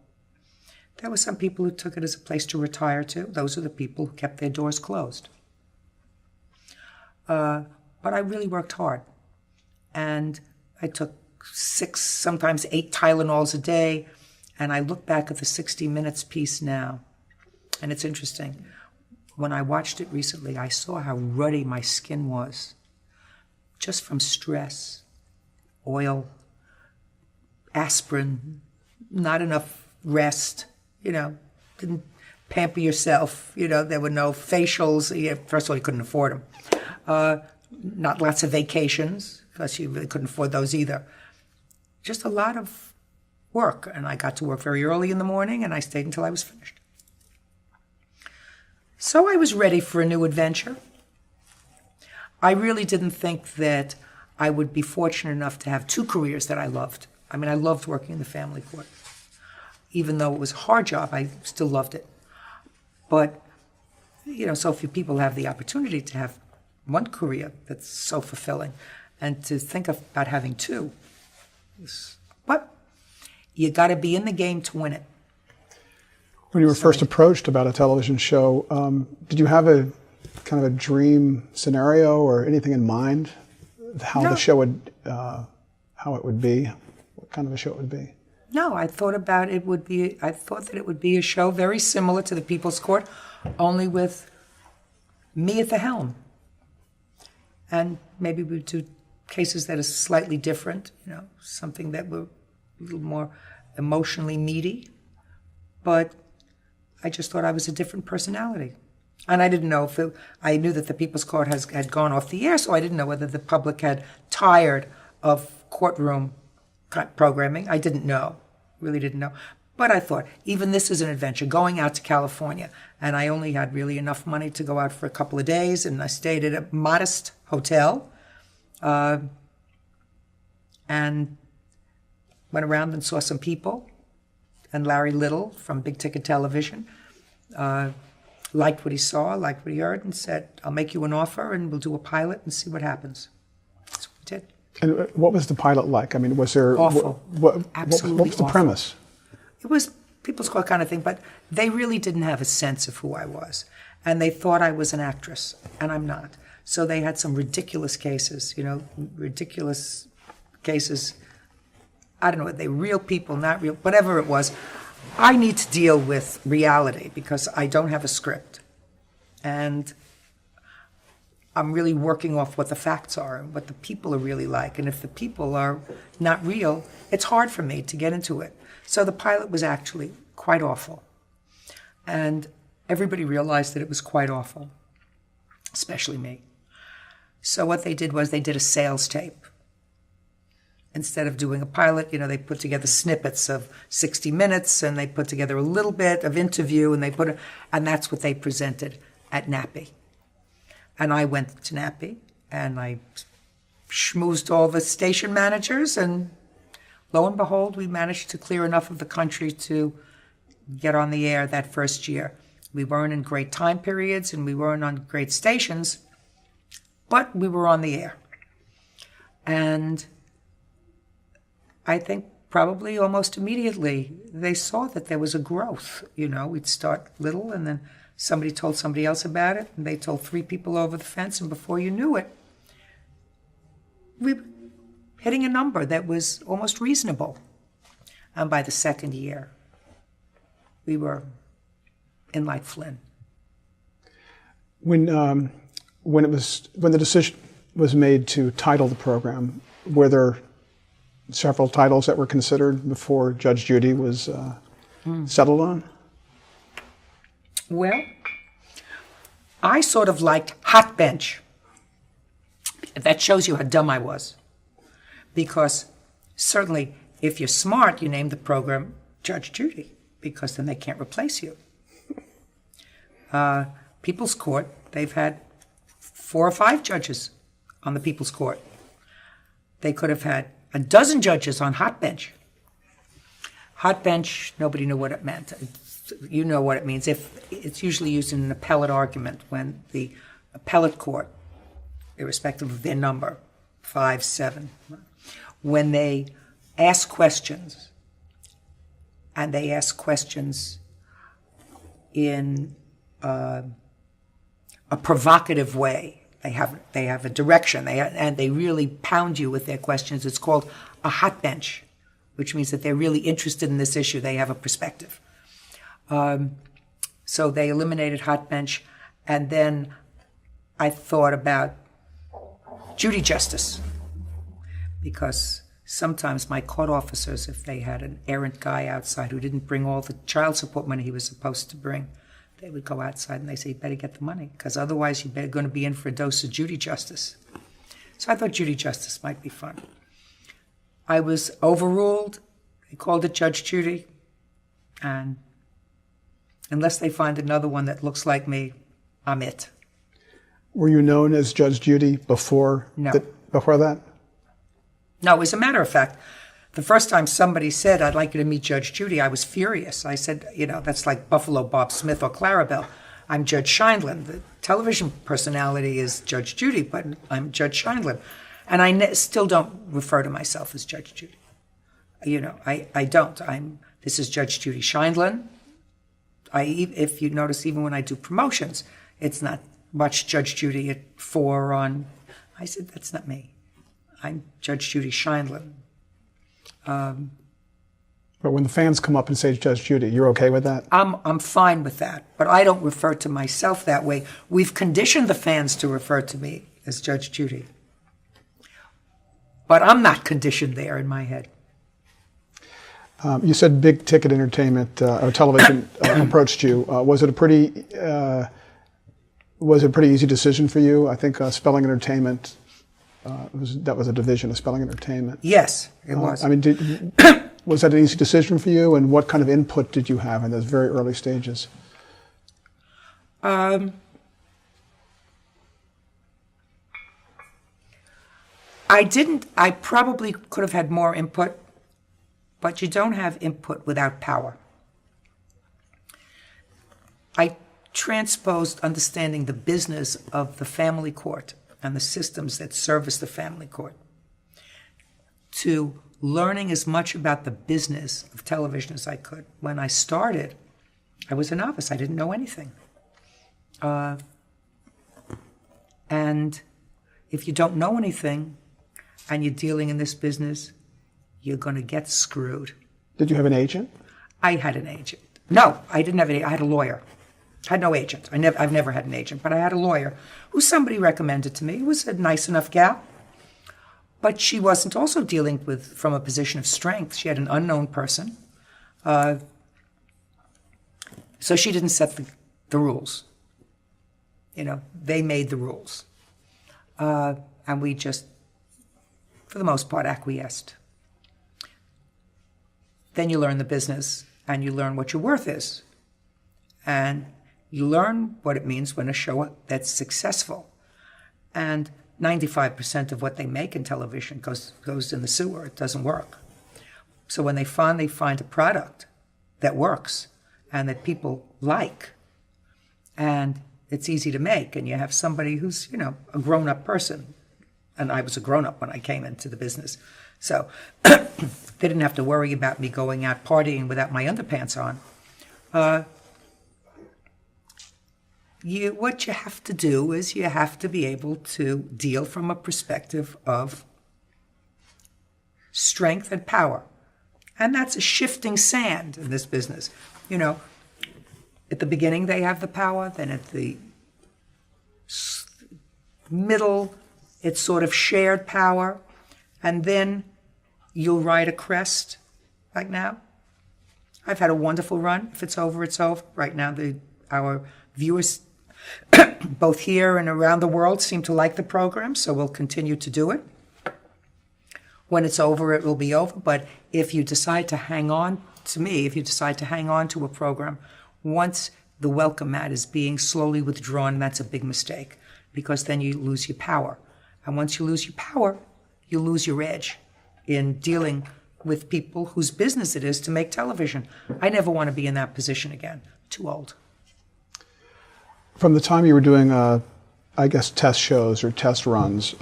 There were some people who took it as a place to retire to. Those are the people who kept their doors closed. But I really worked hard. And I took 6, sometimes 8 Tylenols a day. And I look back at the 60 Minutes piece now. And it's interesting. When I watched it recently, I saw how ruddy my skin was. Just from stress, oil, aspirin, not enough rest, didn't pamper yourself. There were no facials. First of all, you couldn't afford them. Not lots of vacations, because you really couldn't afford those either. Just a lot of work, and I got to work very early in the morning, and I stayed until I was finished. So I was ready for a new adventure. I really didn't think that I would be fortunate enough to have 2 careers that I loved. I mean, I loved working in the family court. Even though it was a hard job, I still loved it. But, so few people have the opportunity to have one career that's so fulfilling, and to think about having 2. But you got to be in the game to win it. When you were first approached about a television show, did you have a kind of a dream scenario or anything in mind how No. the show would, how it would be, what kind of a show it would be? No, I thought that it would be a show very similar to the People's Court, only with me at the helm. And maybe we would do cases that are slightly different, something that were a little more emotionally meaty. But I just thought I was a different personality. And I didn't know I knew that the People's Court had gone off the air, so I didn't know whether the public had tired of courtroom programming. I didn't know, really didn't know. But I thought, even this is an adventure, going out to California. And I only had really enough money to go out for a couple of days, and I stayed at a modest hotel and went around and saw some people. And Larry Little from Big Ticket Television liked what he saw, liked what he heard, and said, I'll make you an offer, and we'll do a pilot and see what happens. That's what we did. And what was the pilot like? I mean, was there... Awful. Absolutely what was the awful. premise? It was People's Court kind of thing, but they really didn't have a sense of who I was. And they thought I was an actress, and I'm not. So they had some ridiculous cases, ridiculous cases. I don't know, they real people, not real, whatever it was. I need to deal with reality because I don't have a script. And I'm really working off what the facts are and what the people are really like. And if the people are not real, it's hard for me to get into it. So the pilot was actually quite awful. And everybody realized that it was quite awful, especially me. So what they did was they did a sales tape. Instead of doing a pilot, they put together snippets of 60 minutes, and they put together a little bit of interview, and that's what they presented at NAPI. And I went to NAPI, and I schmoozed all the station managers, and lo and behold, we managed to clear enough of the country to get on the air that first year. We weren't in great time periods, and we weren't on great stations, but we were on the air. And I think probably almost immediately they saw that there was a growth. We'd start little, and then somebody told somebody else about it, and they told 3 people over the fence, and before you knew it, we were hitting a number that was almost reasonable. And by the second year, we were in like Flynn. When the decision was made to title the program, were there several titles that were considered before Judge Judy was settled on? Well, I sort of liked Hot Bench. That shows you how dumb I was. Because certainly, if you're smart, you name the program Judge Judy, because then they can't replace you. People's Court, they've had 4 or 5 judges on the People's Court. They could have had a dozen judges on Hot Bench. Hot Bench, nobody knew what it meant. You know what it means. If it's usually used in an appellate argument when the appellate court, irrespective of their number, 5, 7, when they ask questions, and they ask questions in a provocative way. They have a direction, and they really pound you with their questions. It's called a hot bench, which means that they're really interested in this issue. They have a perspective. So they eliminated hot bench, and then I thought about Judy Justice, because sometimes my court officers, if they had an errant guy outside who didn't bring all the child support money he was supposed to bring, they would go outside and they say, you better get the money, because otherwise you're going to be in for a dose of Judy Justice. So I thought Judy Justice might be fun. I was overruled. They called it Judge Judy. And unless they find another one that looks like me, I'm it. Were you known as Judge Judy before? No. Before that? No, as a matter of fact, the first time somebody said, I'd like you to meet Judge Judy, I was furious. I said, that's like Buffalo Bob Smith or Clarabelle. I'm Judge Scheindlin. The television personality is Judge Judy, but I'm Judge Scheindlin. And I still don't refer to myself as Judge Judy. I don't. This is Judge Judy Scheindlin. If you notice, even when I do promotions, it's not much Judge Judy at 4 on. I said, that's not me. I'm Judge Judy Scheindlin. But when the fans come up and say Judge Judy, you're okay with that? I'm fine with that, but I don't refer to myself that way. We've conditioned the fans to refer to me as Judge Judy. But I'm not conditioned there in my head. You said big ticket entertainment or television approached you. Was it a pretty easy decision for you? I think Spelling Entertainment. That was a division of Spelling Entertainment. Yes, it was. Was that an easy decision for you, and what kind of input did you have in those very early stages? I didn't. I probably could have had more input, but you don't have input without power. I transposed understanding the business of the family court and the systems that service the family court to learning as much about the business of television as I could. When I started, I was a novice. I didn't know anything. And if you don't know anything and you're dealing in this business, you're going to get screwed. Did you have an agent? I had an agent. No, I didn't have an agent. I had a lawyer. Had no agent. I've never had an agent, but I had a lawyer who somebody recommended to me. Who was a nice enough gal. But she wasn't also dealing with from a position of strength. She had an unknown person. So she didn't set the rules. They made the rules. And we just, for the most part, acquiesced. Then you learn the business, and you learn what your worth is. And you learn what it means when a show that's successful. And 95% of what they make in television goes in the sewer. It doesn't work. So when they finally find a product that works and that people like, and it's easy to make, and you have somebody who's, a grown-up person, and I was a grown-up when I came into the business, so they didn't have to worry about me going out partying without my underpants on. What you have to do is you have to be able to deal from a perspective of strength and power. And that's a shifting sand in this business. At the beginning they have the power, then at the middle it's sort of shared power, and then you'll ride a crest, like now. I've had a wonderful run. If it's over, it's over. Right now our viewers both here and around the world seem to like the program, so we'll continue to do it. When it's over, it will be over. But if you decide to hang on to me, if you decide to hang on to a program, once the welcome mat is being slowly withdrawn, that's a big mistake, because then you lose your power. And once you lose your power, you lose your edge in dealing with people whose business it is to make television. I never want to be in that position again. Too old. From the time you were doing, test shows or test runs,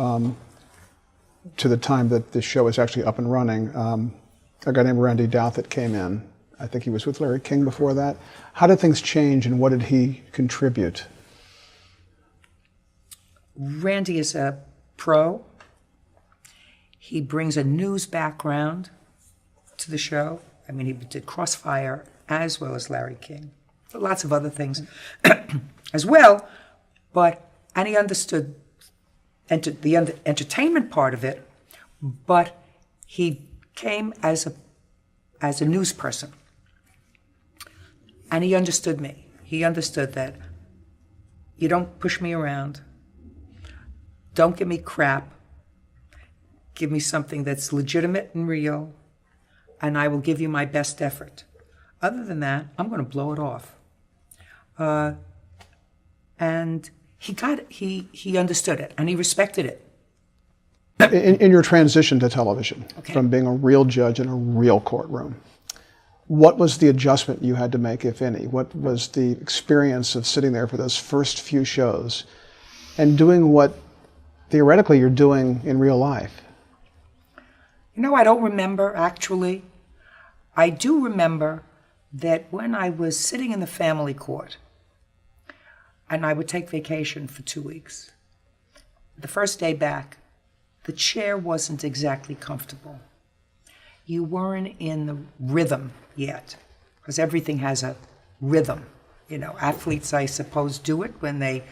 to the time that the show was actually up and running, a guy named Randy Douthit came in. I think he was with Larry King before that. How did things change, and what did he contribute? Randy is a pro. He brings a news background to the show. He did Crossfire as well as Larry King. Lots of other things as well, and he understood the entertainment part of it, but he came as a news person. And he understood me. He understood that you don't push me around. Don't give me crap. Give me something that's legitimate and real, and I will give you my best effort. Other than that, I'm going to blow it off. And he understood it, and he respected it. In your transition to television, from being a real judge in a real courtroom, what was the adjustment you had to make, if any? What was the experience of sitting there for those first few shows and doing what theoretically you're doing in real life? I don't remember, actually. I do remember that when I was sitting in the family court, and I would take vacation for 2 weeks, the first day back, the chair wasn't exactly comfortable. You weren't in the rhythm yet, because everything has a rhythm. Athletes, I suppose, do it when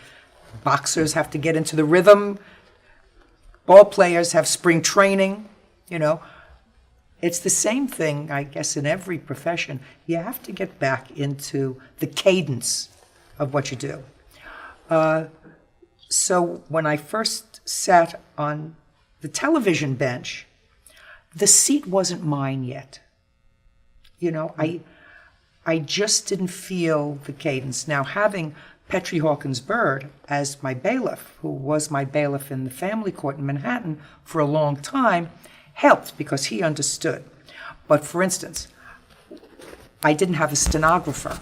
boxers have to get into the rhythm. Ball players have spring training, It's the same thing, I guess, in every profession. You have to get back into the cadence of what you do. So when I first sat on the television bench, the seat wasn't mine yet. I just didn't feel the cadence. Now, having Petrie Hawkins Bird as my bailiff, who was my bailiff in the family court in Manhattan for a long time, helped because he understood. But for instance, I didn't have a stenographer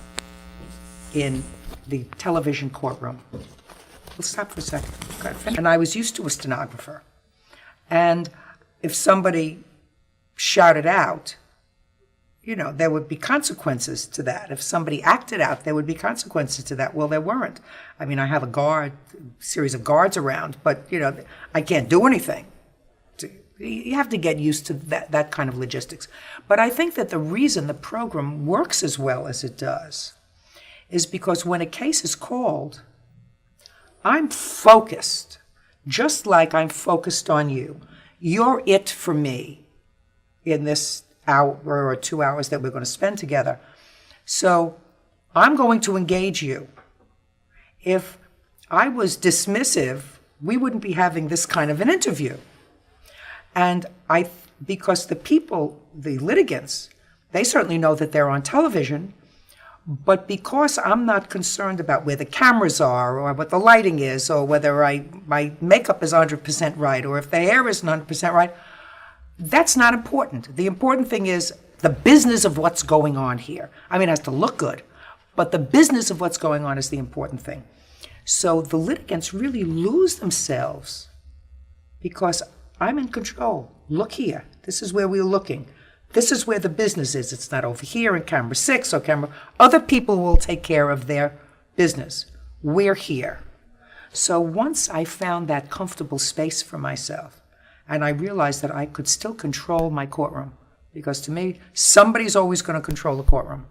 in the television courtroom. We'll stop for a second. And I was used to a stenographer. And if somebody shouted out, there would be consequences to that. If somebody acted out, there would be consequences to that. Well, there weren't. I have a series of guards around, but, I can't do anything. You have to get used to that kind of logistics. But I think that the reason the program works as well as it does is because when a case is called, I'm focused, just like I'm focused on you. You're it for me in this hour or 2 hours that we're going to spend together. So I'm going to engage you. If I was dismissive, we wouldn't be having this kind of an interview. And because the people, the litigants, they certainly know that they're on television, but because I'm not concerned about where the cameras are or what the lighting is or whether my makeup is 100% right or if the hair is 100% right, that's not important. The important thing is the business of what's going on here. I mean, it has to look good, but the business of what's going on is the important thing. So the litigants really lose themselves because I'm in control. Look here. This is where we're looking. This is where the business is. It's not over here in camera 6 or camera. Other people will take care of their business. We're here. So once I found that comfortable space for myself, and I realized that I could still control my courtroom, because to me, somebody's always going to control the courtroom.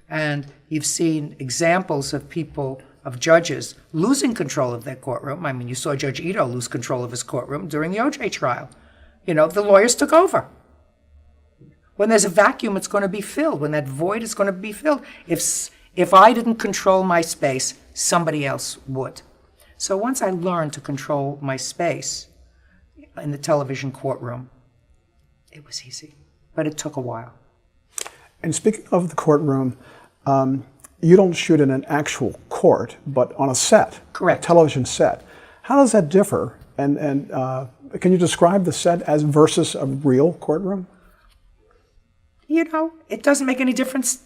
And you've seen examples of people, of judges, losing control of their courtroom. I mean, you saw Judge Ito lose control of his courtroom during the O.J. trial. You know, the lawyers took over. When there's a vacuum, it's going to be filled. When that void is going to be filled. If I didn't control my space, somebody else would. So once I learned to control my space in the television courtroom, it was easy. But it took a while. And speaking of the courtroom, you don't shoot in an actual court, but on a set. Correct. A television set. How does that differ? And can you describe the set as versus a real courtroom? You know, it doesn't make any difference.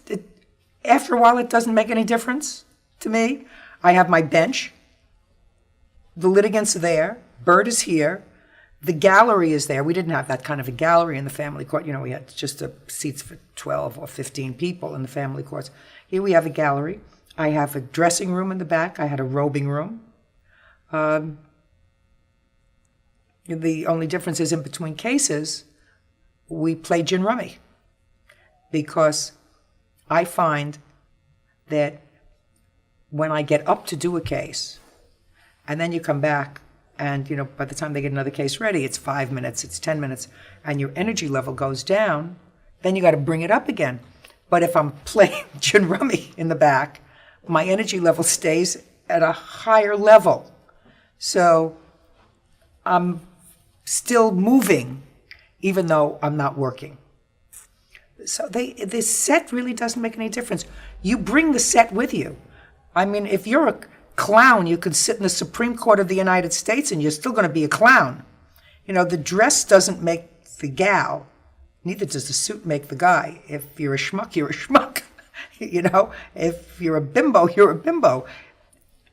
After a while, it doesn't make any difference to me. I have my bench. The litigants are there. Bird is here. The gallery is there. We didn't have that kind of a gallery in the family court. You know, we had just seats for 12 or 15 people in the family courts. Here we have a gallery. I have a dressing room in the back. I had a robing room. The only difference is in between cases, we play gin rummy. Because I find that when I get up to do a case, and then you come back, and you know, by the time they get another case ready, it's 5 minutes, it's 10 minutes, and your energy level goes down, then you got to bring it up again. But if I'm playing gin rummy in the back, my energy level stays at a higher level. So I'm still moving, even though I'm not working. So the set really doesn't make any difference. You bring the set with you. I mean, if you're a clown, you could sit in the Supreme Court of the United States and you're still going to be a clown. You know, the dress doesn't make the gal. Neither does the suit make the guy. If you're a schmuck, you're a schmuck. You know, if you're a bimbo, you're a bimbo.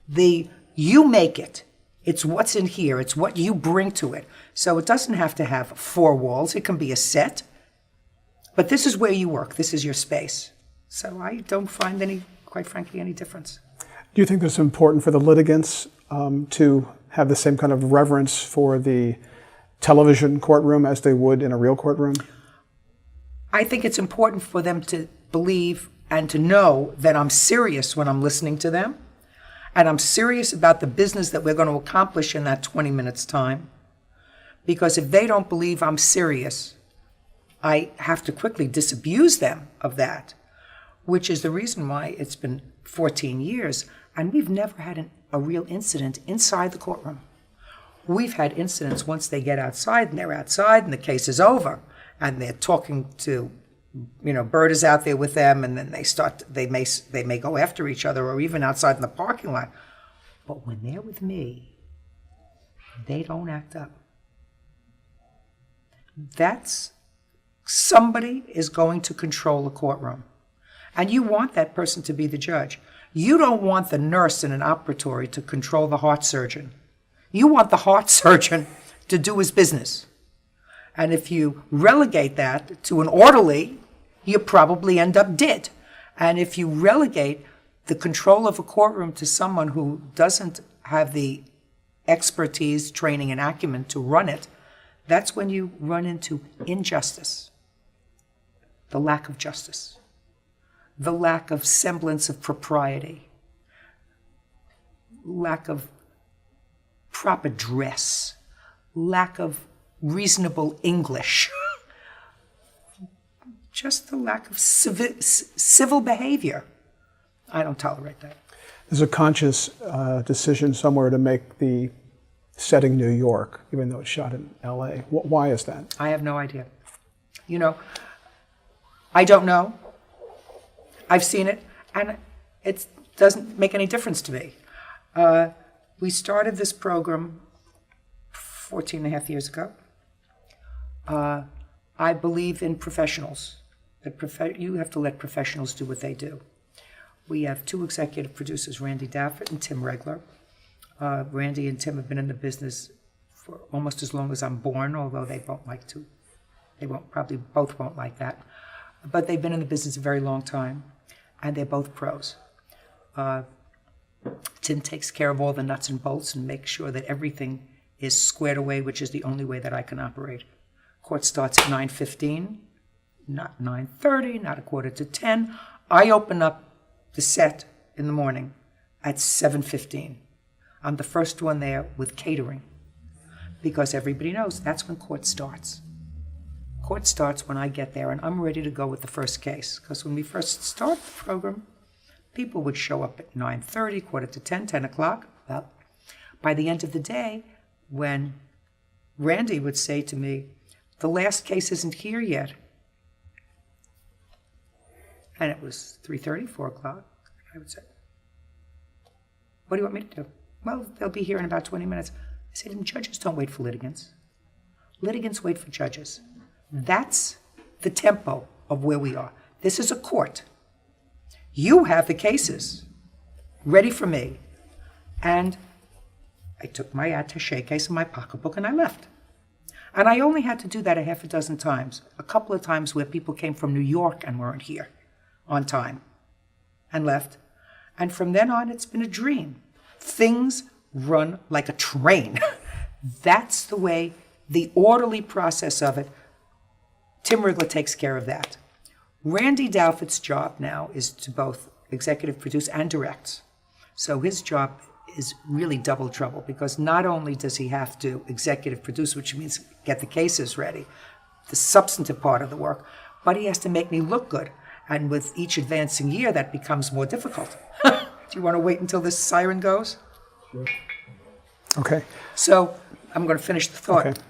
You make it. It's what's in here. It's what you bring to it. So it doesn't have to have 4 walls. It can be a set. But this is where you work. This is your space. So I don't find quite frankly, any difference. Do you think it's important for the litigants to have the same kind of reverence for the television courtroom as they would in a real courtroom? I think it's important for them to believe and to know that I'm serious when I'm listening to them. And I'm serious about the business that we're going to accomplish in that 20 minutes time. Because if they don't believe I'm serious, I have to quickly disabuse them of that, which is the reason why it's been 14 years and we've never had a real incident inside the courtroom. We've had incidents once they get outside and they're outside and the case is over and they're talking to, you know, Bird is out there with them and then they may go after each other or even outside in the parking lot. But when they're with me, they don't act up. Somebody is going to control the courtroom. And you want that person to be the judge. You don't want the nurse in an operatory to control the heart surgeon. You want the heart surgeon to do his business. And if you relegate that to an orderly, you probably end up dead. And if you relegate the control of a courtroom to someone who doesn't have the expertise, training, and acumen to run it, that's when you run into injustice. The lack of justice. the lack of semblance of propriety, lack of proper dress, lack of reasonable English, just the lack of civil behavior. I don't tolerate that. There's a conscious decision somewhere to make the setting New York, even though it's shot in L.A. Why is that? I have no idea. You know, I don't know. I've seen it, and it doesn't make any difference to me. We started this program 14 and a half years ago. I believe in professionals. You have to let professionals do what they do. We have two executive producers, Randy Daffert and Tim Regler. Randy and Tim have been in the business for almost as long as I'm born, although they won't like to. They probably both won't like that. But they've been in the business a very long time, and they're both pros. Tim takes care of all the nuts and bolts and makes sure that everything is squared away, which is the only way that I can operate. Court starts at 9:15, not 9:30, not a quarter to 10. I open up the set in the morning at 7:15. I'm the first one there with catering because everybody knows that's when court starts. Court starts when I get there, and I'm ready to go with the first case. Because when we first started the program, people would show up at 9:30, quarter to 10, 10 o'clock. Well, by the end of the day, when Randy would say to me, the last case isn't here yet, and it was 3:30, 4 o'clock, I would say, what do you want me to do? Well, they'll be here in about 20 minutes. I said, and judges don't wait for litigants. Litigants wait for judges. That's the tempo of where we are. This is a court. You have the cases ready for me. And I took my attaché case in my pocketbook and I left. And I only had to do that a half a dozen times. A couple of times where people came from New York and weren't here on time and left. And from then on, it's been a dream. Things run like a train. That's the way, the orderly process of it. Tim Rigler takes care of that. Randy Dalford's job now is to both executive produce and direct. So his job is really double trouble because not only does he have to executive produce, which means get the cases ready, the substantive part of the work, but he has to make me look good. And with each advancing year, that becomes more difficult. Do you want to wait until this siren goes? Sure. Okay. So I'm going to finish the thought. Okay.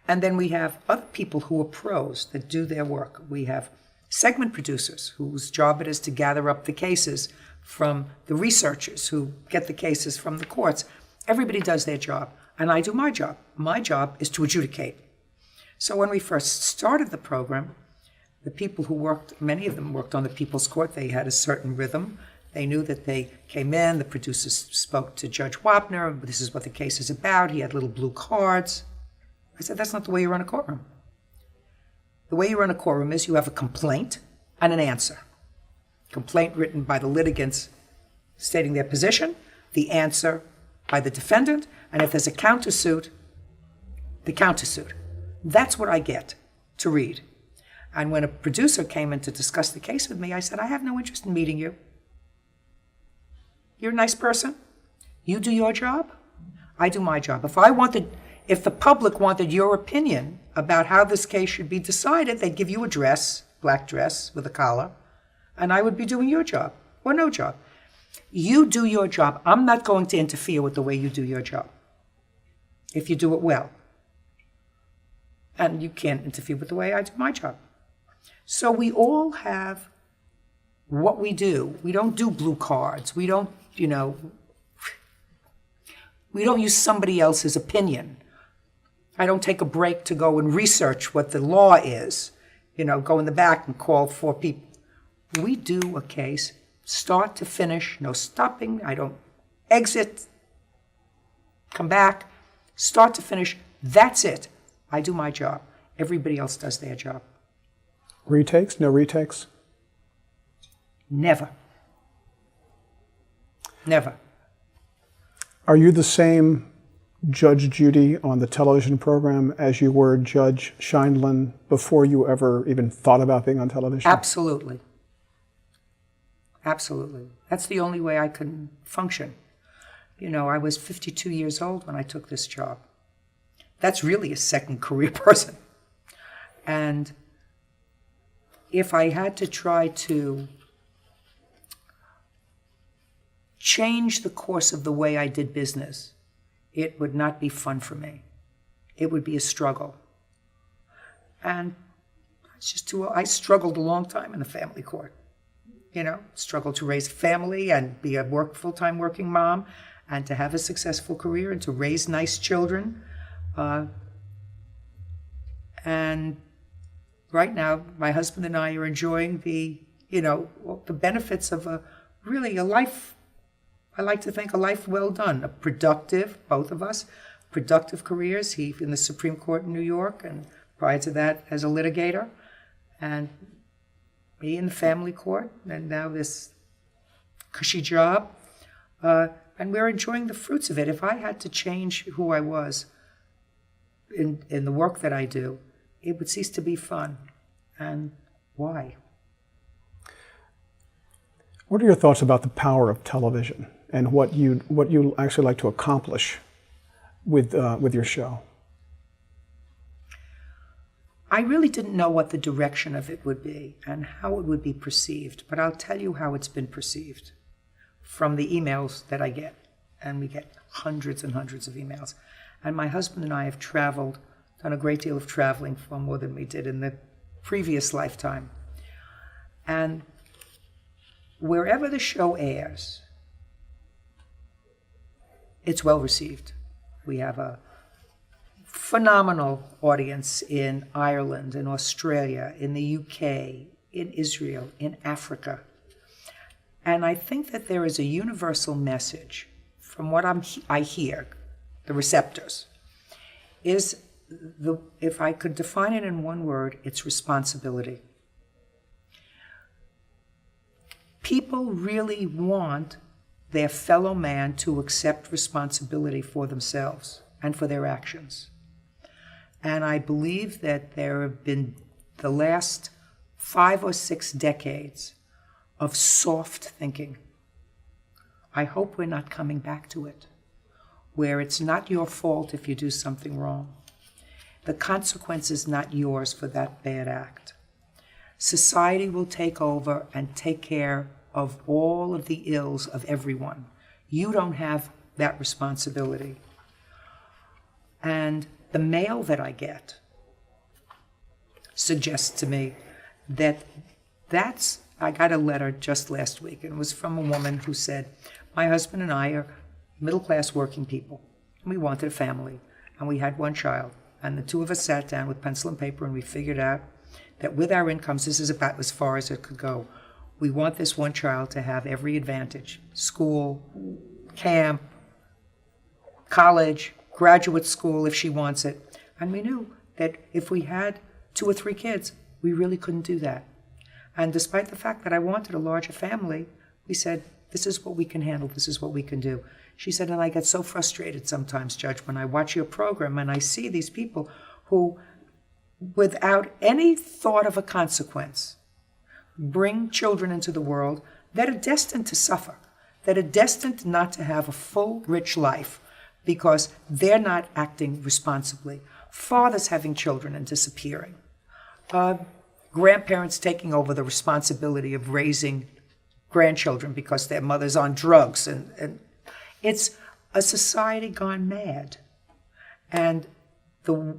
And then we have other people who are pros that do their work. We have segment producers whose job it is to gather up the cases from the researchers who get the cases from the courts. Everybody does their job, and I do my job. My job is to adjudicate. So when we first started the program, the people who worked, many of them worked on the People's Court. They had a certain rhythm. They knew that they came in, the producers spoke to Judge Wapner, this is what the case is about. He had little blue cards. I said, that's not the way you run a courtroom. The way you run a courtroom is you have a complaint and an answer. Complaint written by the litigants stating their position, the answer by the defendant, and if there's a countersuit, the countersuit. That's what I get to read. And when a producer came in to discuss the case with me, I said, I have no interest in meeting you. You're a nice person. You do your job. I do my job. If the public wanted your opinion about how this case should be decided, they'd give you a dress, black dress with a collar, and I would be doing your job or no job. You do your job. I'm not going to interfere with the way you do your job if you do it well. And you can't interfere with the way I do my job. So we all have what we do. We don't do blue cards. We don't, we don't use somebody else's opinion. I don't take a break to go and research what the law is, go in the back and call 4 people. We do a case, start to finish, no stopping. I don't exit, come back, start to finish. That's it. I do my job. Everybody else does their job. Retakes? No retakes? Never. Never. Are you the same Judge Judy on the television program as you were Judge Scheindlin before you ever even thought about being on television? Absolutely. Absolutely. That's the only way I can function. You know, I was 52 years old when I took this job. That's really a second career person. And if I had to try to change the course of the way I did business, it would not be fun for me. It would be a struggle. And it's just I struggled a long time in the family court. You know, struggled to raise a family and be a full-time working mom and to have a successful career and to raise nice children. And right now, my husband and I are enjoying the benefits of a life, I like to think a life well done, a productive, both of us, productive careers. He in the Supreme Court in New York, and prior to that as a litigator, and me in the family court, and now this cushy job. And we're enjoying the fruits of it. If I had to change who I was in the work that I do, it would cease to be fun. And why? What are your thoughts about the power of television and what you actually like to accomplish with your show? I really didn't know what the direction of it would be and how it would be perceived, but I'll tell you how it's been perceived from the emails that I get. And we get hundreds and hundreds of emails. And my husband and I have traveled, done a great deal of traveling, far more than we did in the previous lifetime. And wherever the show airs, it's well received. We have a phenomenal audience in Ireland, in Australia, in the UK, in Israel, in Africa. And I think that there is a universal message from what I hear, the receptors, is if I could define it in one word, it's responsibility. People really want their fellow man to accept responsibility for themselves and for their actions. And I believe that there have been the last 5 or 6 decades of soft thinking. I hope we're not coming back to it, where it's not your fault if you do something wrong. The consequence is not yours for that bad act. Society will take over and take care of all of the ills of everyone. You don't have that responsibility. And the mail that I get suggests to me that I got a letter just last week, and it was from a woman who said, my husband and I are middle-class working people, and we wanted a family, and we had one child, and the two of us sat down with pencil and paper, and we figured out that with our incomes, this is about as far as it could go. We want this one child to have every advantage: school, camp, college, graduate school if she wants it. And we knew that if we had 2 or 3 kids, we really couldn't do that. And despite the fact that I wanted a larger family, we said, this is what we can handle, this is what we can do. She said, and I get so frustrated sometimes, Judge, when I watch your program and I see these people who, without any thought of a consequence, bring children into the world that are destined to suffer, that are destined not to have a full, rich life because they're not acting responsibly. Fathers having children and disappearing. Grandparents taking over the responsibility of raising grandchildren because their mother's on drugs. And it's a society gone mad. And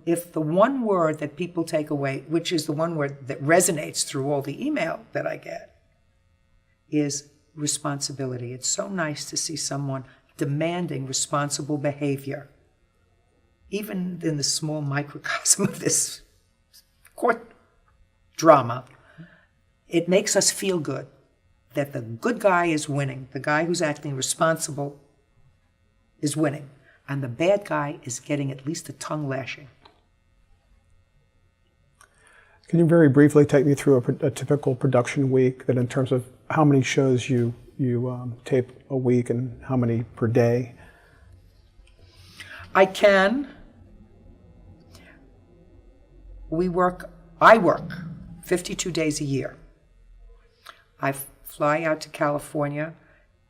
if the one word that people take away, which is the one word that resonates through all the email that I get, is responsibility. It's so nice to see someone demanding responsible behavior, even in the small microcosm of this court drama. It makes us feel good that the good guy is winning. The guy who's acting responsible is winning. And the bad guy is getting at least a tongue lashing. Can you very briefly take me through a typical production week, that in terms of how many shows you tape a week and how many per day? I can. I work 52 days a year. I fly out to California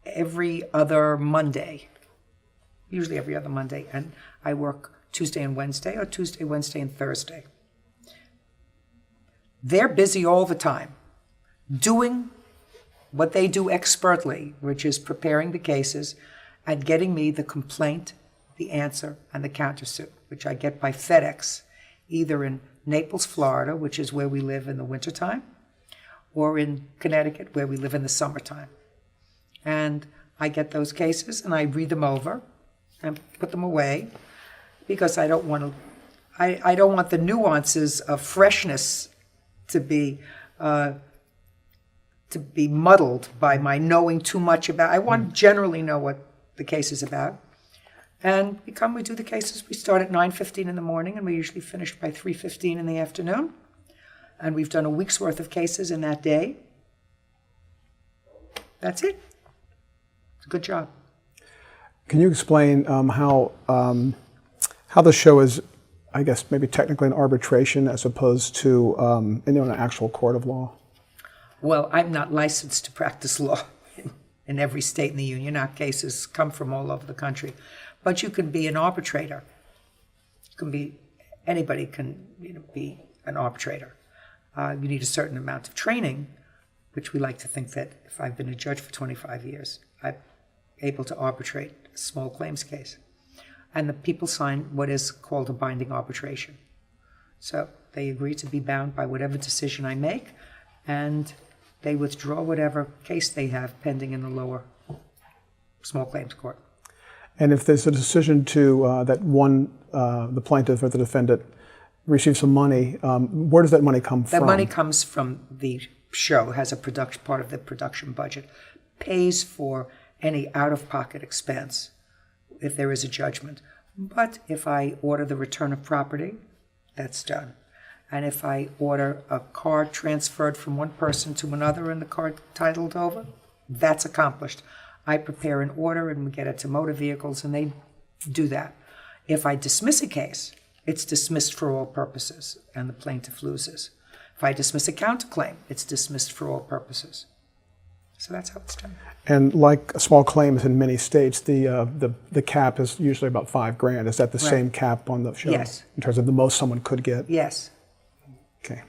every other Monday, usually every other Monday, and I work Tuesday and Wednesday, or Tuesday, Wednesday, and Thursday. They're busy all the time, doing what they do expertly, which is preparing the cases and getting me the complaint, the answer, and the countersuit, which I get by FedEx, either in Naples, Florida, which is where we live in the wintertime, or in Connecticut, where we live in the summertime. And I get those cases, and I read them over and put them away, because I don't want the nuances of freshness to be muddled by my knowing too much about. I want to generally know what the case is about. And we do the cases. We start at 9:15 in the morning, and we usually finish by 3:15 in the afternoon. And we've done a week's worth of cases in that day. That's it. It's a good job. Can you explain how the show is, I guess, maybe technically an arbitration as opposed to an actual court of law? Well, I'm not licensed to practice law in every state in the union. Our cases come from all over the country. But you can be an arbitrator. Anybody can be an arbitrator. You need a certain amount of training, which we like to think that if I've been a judge for 25 years, I'm able to arbitrate a small claims case. And the people sign what is called a binding arbitration. So they agree to be bound by whatever decision I make, and they withdraw whatever case they have pending in the lower small claims court. And if there's a decision to that the plaintiff or the defendant receives some money, where does that money come from? That money comes from the show, has a part of the production budget, pays for any out-of-pocket expense if there is a judgment. But if I order the return of property, that's done. And if I order a car transferred from one person to another and the car titled over, that's accomplished. I prepare an order and we get it to motor vehicles, and they do that. If I dismiss a case, it's dismissed for all purposes and the plaintiff loses. If I dismiss a counterclaim, it's dismissed for all purposes. So that's how it's done. And like small claims in many states, the cap is usually about $5,000. Is that the same cap on the show? Yes. In terms of the most someone could get? Yes. Okay.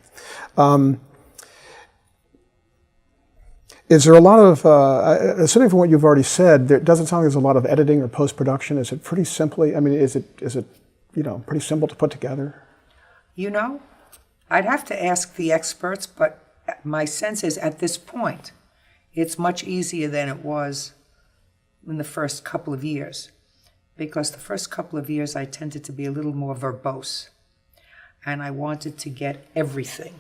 Is there a lot of, assuming from what you've already said, there doesn't sound like there's a lot of editing or post-production. Is it pretty simply, is it pretty simple to put together? I'd have to ask the experts, but my sense is at this point, it's much easier than it was in the first couple of years, because the first couple of years I tended to be a little more verbose, and I wanted to get everything.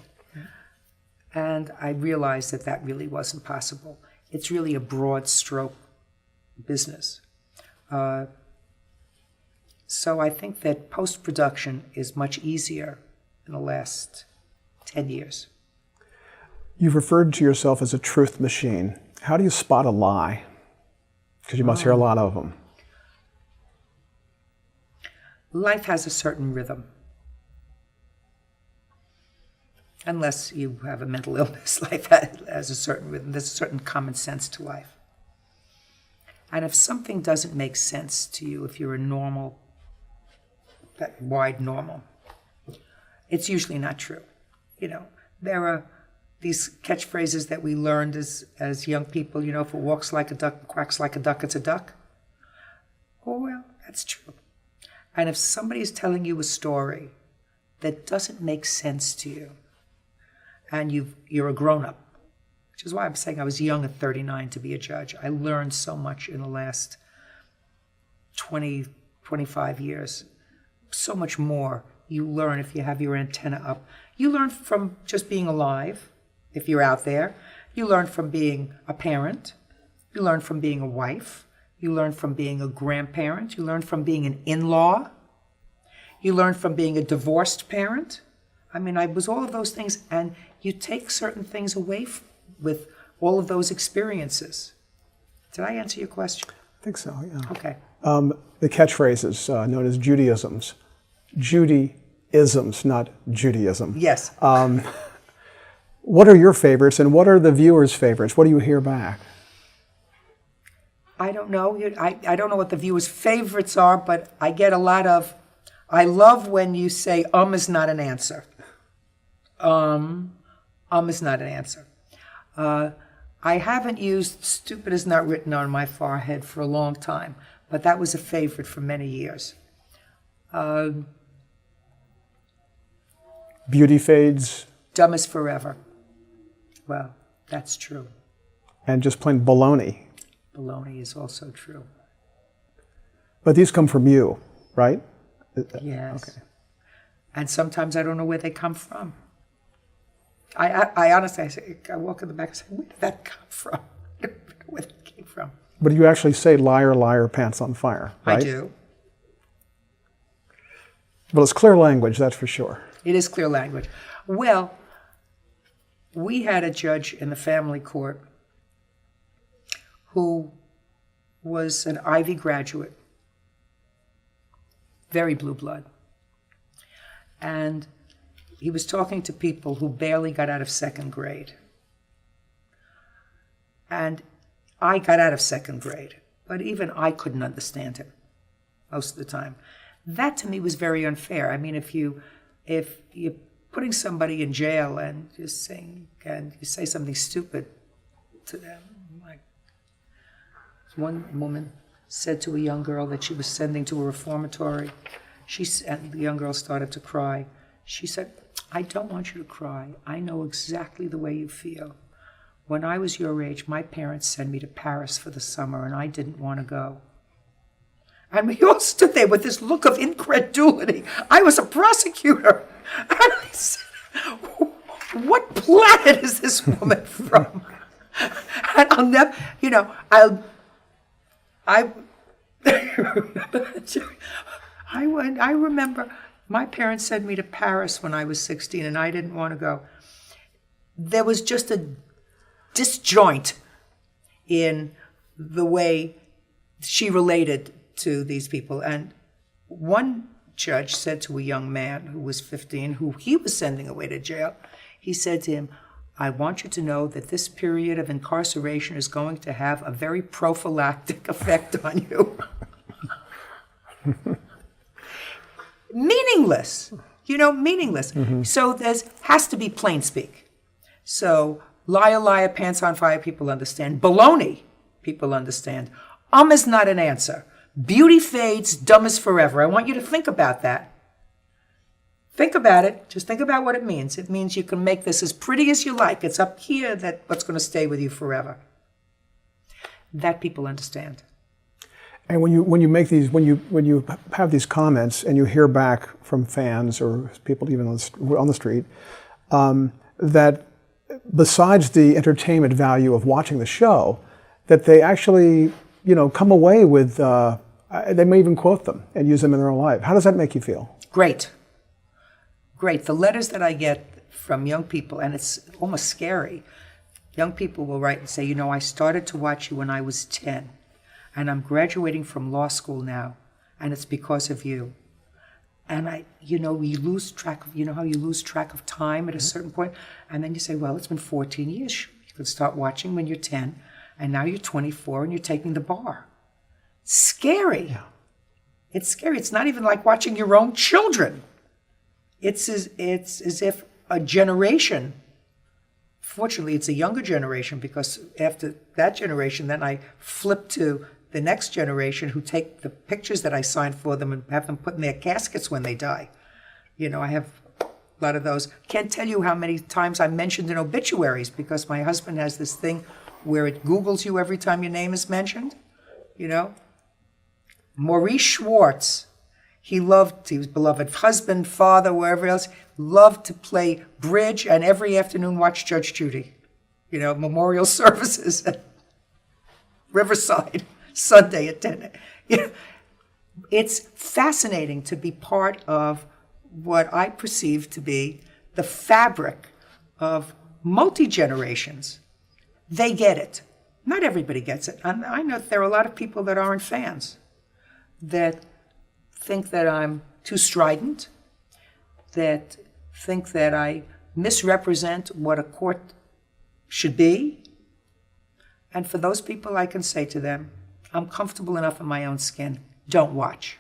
And I realized that really wasn't possible. It's really a broad stroke business. So I think that post-production is much easier in the last 10 years. You've referred to yourself as a truth machine. How do you spot a lie? Because you must hear a lot of them. Life has a certain rhythm. Unless you have a mental illness, life has a certain rhythm. There's a certain common sense to life. And if something doesn't make sense to you, if you're a normal, that wide normal, it's usually not true. There are these catchphrases that we learned as young people, if it walks like a duck and quacks like a duck, it's a duck. Oh, well, that's true. And if somebody is telling you a story that doesn't make sense to you, and you're a grown-up, which is why I'm saying I was young at 39 to be a judge. I learned so much in the last 20, 25 years. So much more you learn if you have your antenna up. You learn from just being alive, if you're out there. You learn from being a parent. You learn from being a wife. You learn from being a grandparent. You learn from being an in-law. You learn from being a divorced parent. I was all of those things, and you take certain things away with all of those experiences. Did I answer your question? I think so, yeah. Okay. The catchphrases known as Judaisms. Judy-isms, not Judaism. Yes. What are your favorites, and what are the viewers' favorites? What do you hear back? I don't know. I don't know what the viewers' favorites are, but I get a lot of, I love when you say, is not an answer. Is not an answer. I haven't used stupid is not written on my forehead for a long time, but that was a favorite for many years. Beauty fades. Dumb is forever. Well, that's true. And just plain baloney. Baloney is also true. But these come from you, right? Yes. Okay. And sometimes I don't know where they come from. I honestly, I walk in the back and say, where did that come from? I don't know where that came from. But you actually say liar, liar, pants on fire, right? I do. But it's clear language, that's for sure. It is clear language. Well, we had a judge in the family court who was an Ivy graduate, very blue blood. And he was talking to people who barely got out of second grade. And I got out of second grade, but even I couldn't understand him most of the time. That to me was very unfair. I mean, if you're putting somebody in jail and you say something stupid to them, like one woman said to a young girl that she was sending to a reformatory, and the young girl started to cry. She said, I don't want you to cry. I know exactly the way you feel. When I was your age, my parents sent me to Paris for the summer, and I didn't want to go. And we all stood there with this look of incredulity. I was a prosecutor. And I said, what planet is this woman from? And I'll never, I remember my parents sent me to Paris when I was 16, and I didn't want to go. There was just a disjoint in the way she related to these people. And one judge said to a young man who was 15, who he was sending away to jail, he said to him, I want you to know that this period of incarceration is going to have a very prophylactic effect on you. Meaningless, meaningless. Mm-hmm. So there has to be plain speak. So liar, liar, pants on fire, people understand. Baloney, people understand. Is not an answer. Beauty fades, dumb is forever. I want you to think about that. Think about it. Just think about what it means. It means you can make this as pretty as you like. It's up here that what's going to stay with you forever. That people understand. And when you make these, when you have these comments and you hear back from fans or people even on the street, that besides the entertainment value of watching the show, that they actually come away with, they may even quote them and use them in their own life. How does that make you feel? Great. The letters that I get from young people, and it's almost scary. Young people will write and say, I started to watch you when I was 10, and I'm graduating from law school now, and it's because of you. And you lose track of, how you lose track of time at a certain point, and then you say, well, it's been 14 years. You could start watching when you're 10, and now you're 24 and you're taking the bar. It's scary. Yeah. It's scary. It's not even like watching your own children. It's as if a generation, fortunately it's a younger generation, because after that generation, then I flip to the next generation who take the pictures that I signed for them and have them put in their caskets when they die. I have a lot of those. Can't tell you how many times I'm mentioned in obituaries, because my husband has this thing where it Googles you every time your name is mentioned. Maurice Schwartz. He was beloved husband, father, wherever else. Loved to play bridge, and every afternoon watch Judge Judy. Memorial services at Riverside, Sunday at 10. It's fascinating to be part of what I perceive to be the fabric of multi-generations. They get it. Not everybody gets it. And I know there are a lot of people that aren't fans. that think that I'm too strident, that think that I misrepresent what a court should be. And for those people, I can say to them, I'm comfortable enough in my own skin. Don't watch.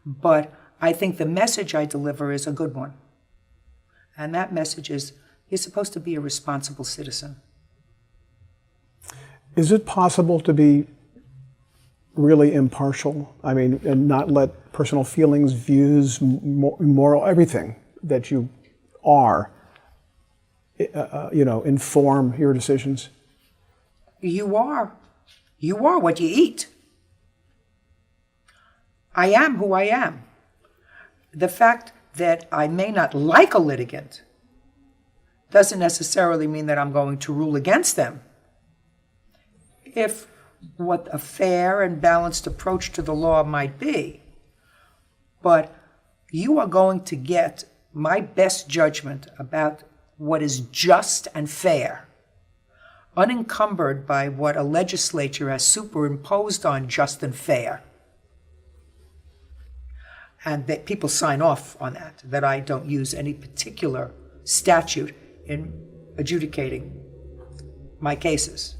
But I think the message I deliver is a good one. And that message is, you're supposed to be a responsible citizen. Is it possible to be really impartial? I mean, and not let personal feelings, views, moral, everything that you are, inform your decisions? You are what you eat. I am who I am. The fact that I may not like a litigant doesn't necessarily mean that I'm going to rule against them. If what a fair and balanced approach to the law might be, but you are going to get my best judgment about what is just and fair, unencumbered by what a legislature has superimposed on just and fair. And that people sign off on that I don't use any particular statute in adjudicating my cases,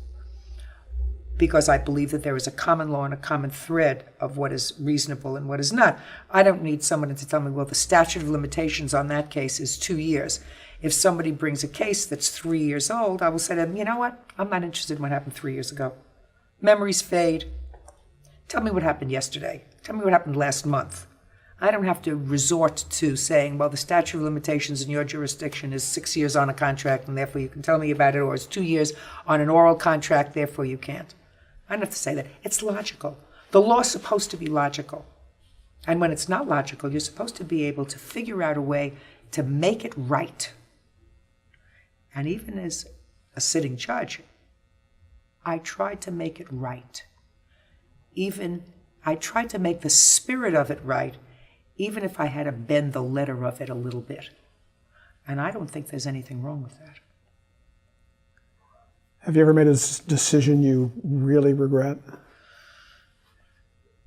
because I believe that there is a common law and a common thread of what is reasonable and what is not. I don't need someone to tell me, well, the statute of limitations on that case is 2 years. If somebody brings a case that's 3 years old, I will say to them, you know what? I'm not interested in what happened 3 years ago. Memories fade. Tell me what happened yesterday. Tell me what happened last month. I don't have to resort to saying, well, the statute of limitations in your jurisdiction is 6 years on a contract, and therefore you can tell me about it, or it's 2 years on an oral contract, therefore you can't. I don't have to say that. It's logical. The law's supposed to be logical. And when it's not logical, you're supposed to be able to figure out a way to make it right. And even as a sitting judge, I tried to make it right. I tried to make the spirit of it right, even if I had to bend the letter of it a little bit. And I don't think there's anything wrong with that. Have you ever made a decision you really regret?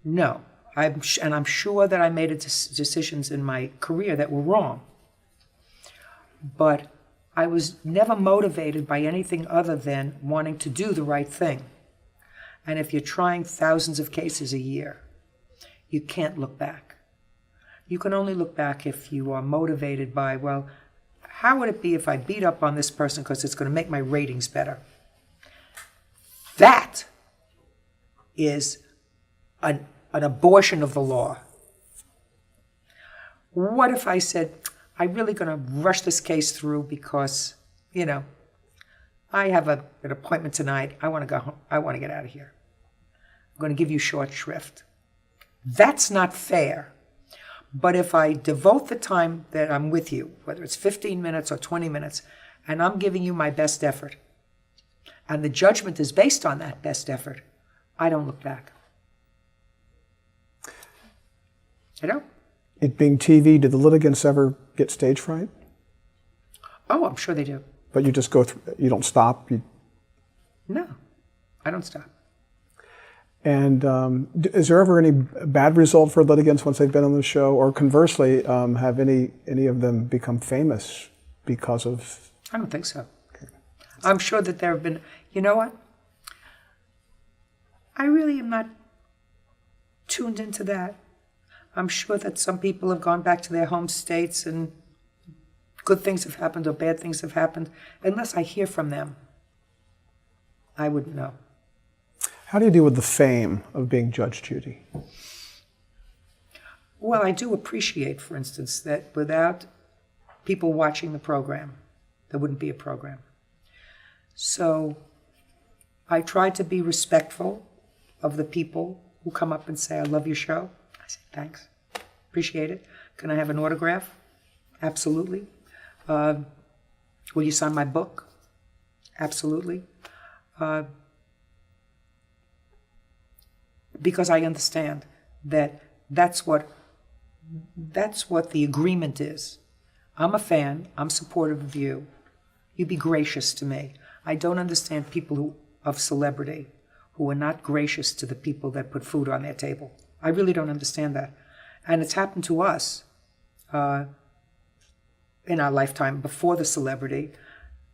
No. I'm sure that I made decisions in my career that were wrong. But I was never motivated by anything other than wanting to do the right thing. And if you're trying thousands of cases a year, you can't look back. You can only look back if you are motivated by, well, how would it be if I beat up on this person because it's going to make my ratings better? That is an abortion of the law. What if I said, I'm really going to rush this case through because, I have an appointment tonight. I want to go home. I want to get out of here. I'm going to give you short shrift. That's not fair. But if I devote the time that I'm with you, whether it's 15 minutes or 20 minutes, and I'm giving you my best effort, and the judgment is based on that best effort, I don't look back. It being TV, did the litigants ever get stage fright? Oh, I'm sure they do. But you just go through, you don't stop? No, I don't stop. And is there ever any bad result for litigants once they've been on the show? Or conversely, have any of them become famous because of... I don't think so. Okay. I'm sure that there have been... You know what? I really am not tuned into that. I'm sure that some people have gone back to their home states and good things have happened or bad things have happened. Unless I hear from them, I wouldn't know. How do you deal with the fame of being Judge Judy? Well, I do appreciate, for instance, that without people watching the program, there wouldn't be a program. So I try to be respectful of the people who come up and say, I love your show. I say, thanks. Appreciate it. Can I have an autograph? Absolutely. Will you sign my book? Absolutely. Because I understand that that's what the agreement is. I'm a fan. I'm supportive of you. You be gracious to me. I don't understand people of celebrity who are not gracious to the people that put food on their table. I really don't understand that. And it's happened to us in our lifetime before the celebrity,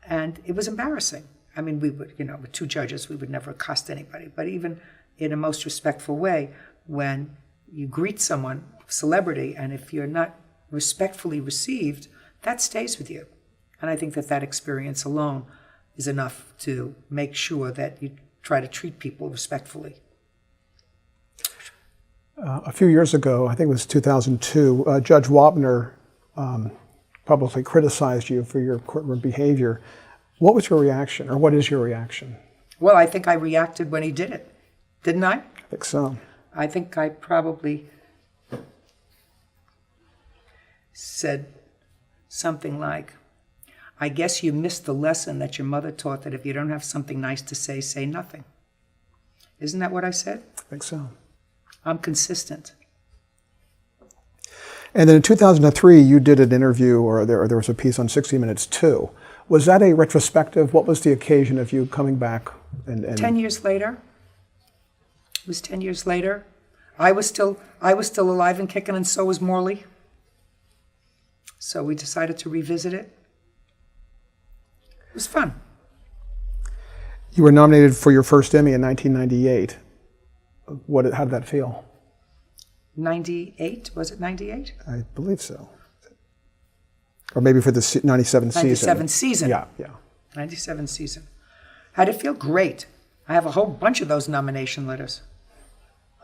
and it was embarrassing. I mean, we would, with two judges, we would never accost anybody, but even in a most respectful way, when you greet someone, celebrity, and if you're not respectfully received, that stays with you. And I think that experience alone is enough to make sure that you try to treat people respectfully. A few years ago, I think it was 2002, Judge Wapner publicly criticized you for your courtroom behavior. What was your reaction, or what is your reaction? Well, I think I reacted when he did it, didn't I? I think so. I think I probably said something like, I guess you missed the lesson that your mother taught, that if you don't have something nice to say nothing. Isn't that what I said? I think so. I'm consistent. And then in 2003, you did an interview, or there was a piece on 60 Minutes too. Was that a retrospective? What was the occasion of you coming back? And 10 years later. It was 10 years later. I was still alive and kicking, and so was Morley. So we decided to revisit it. It was fun. You were nominated for your first Emmy in 1998. How did that feel? 98? Was it 98? I believe so. Or maybe for the 97 season. 97 season. Yeah. 97 season. How'd it feel? Great. I have a whole bunch of those nomination letters.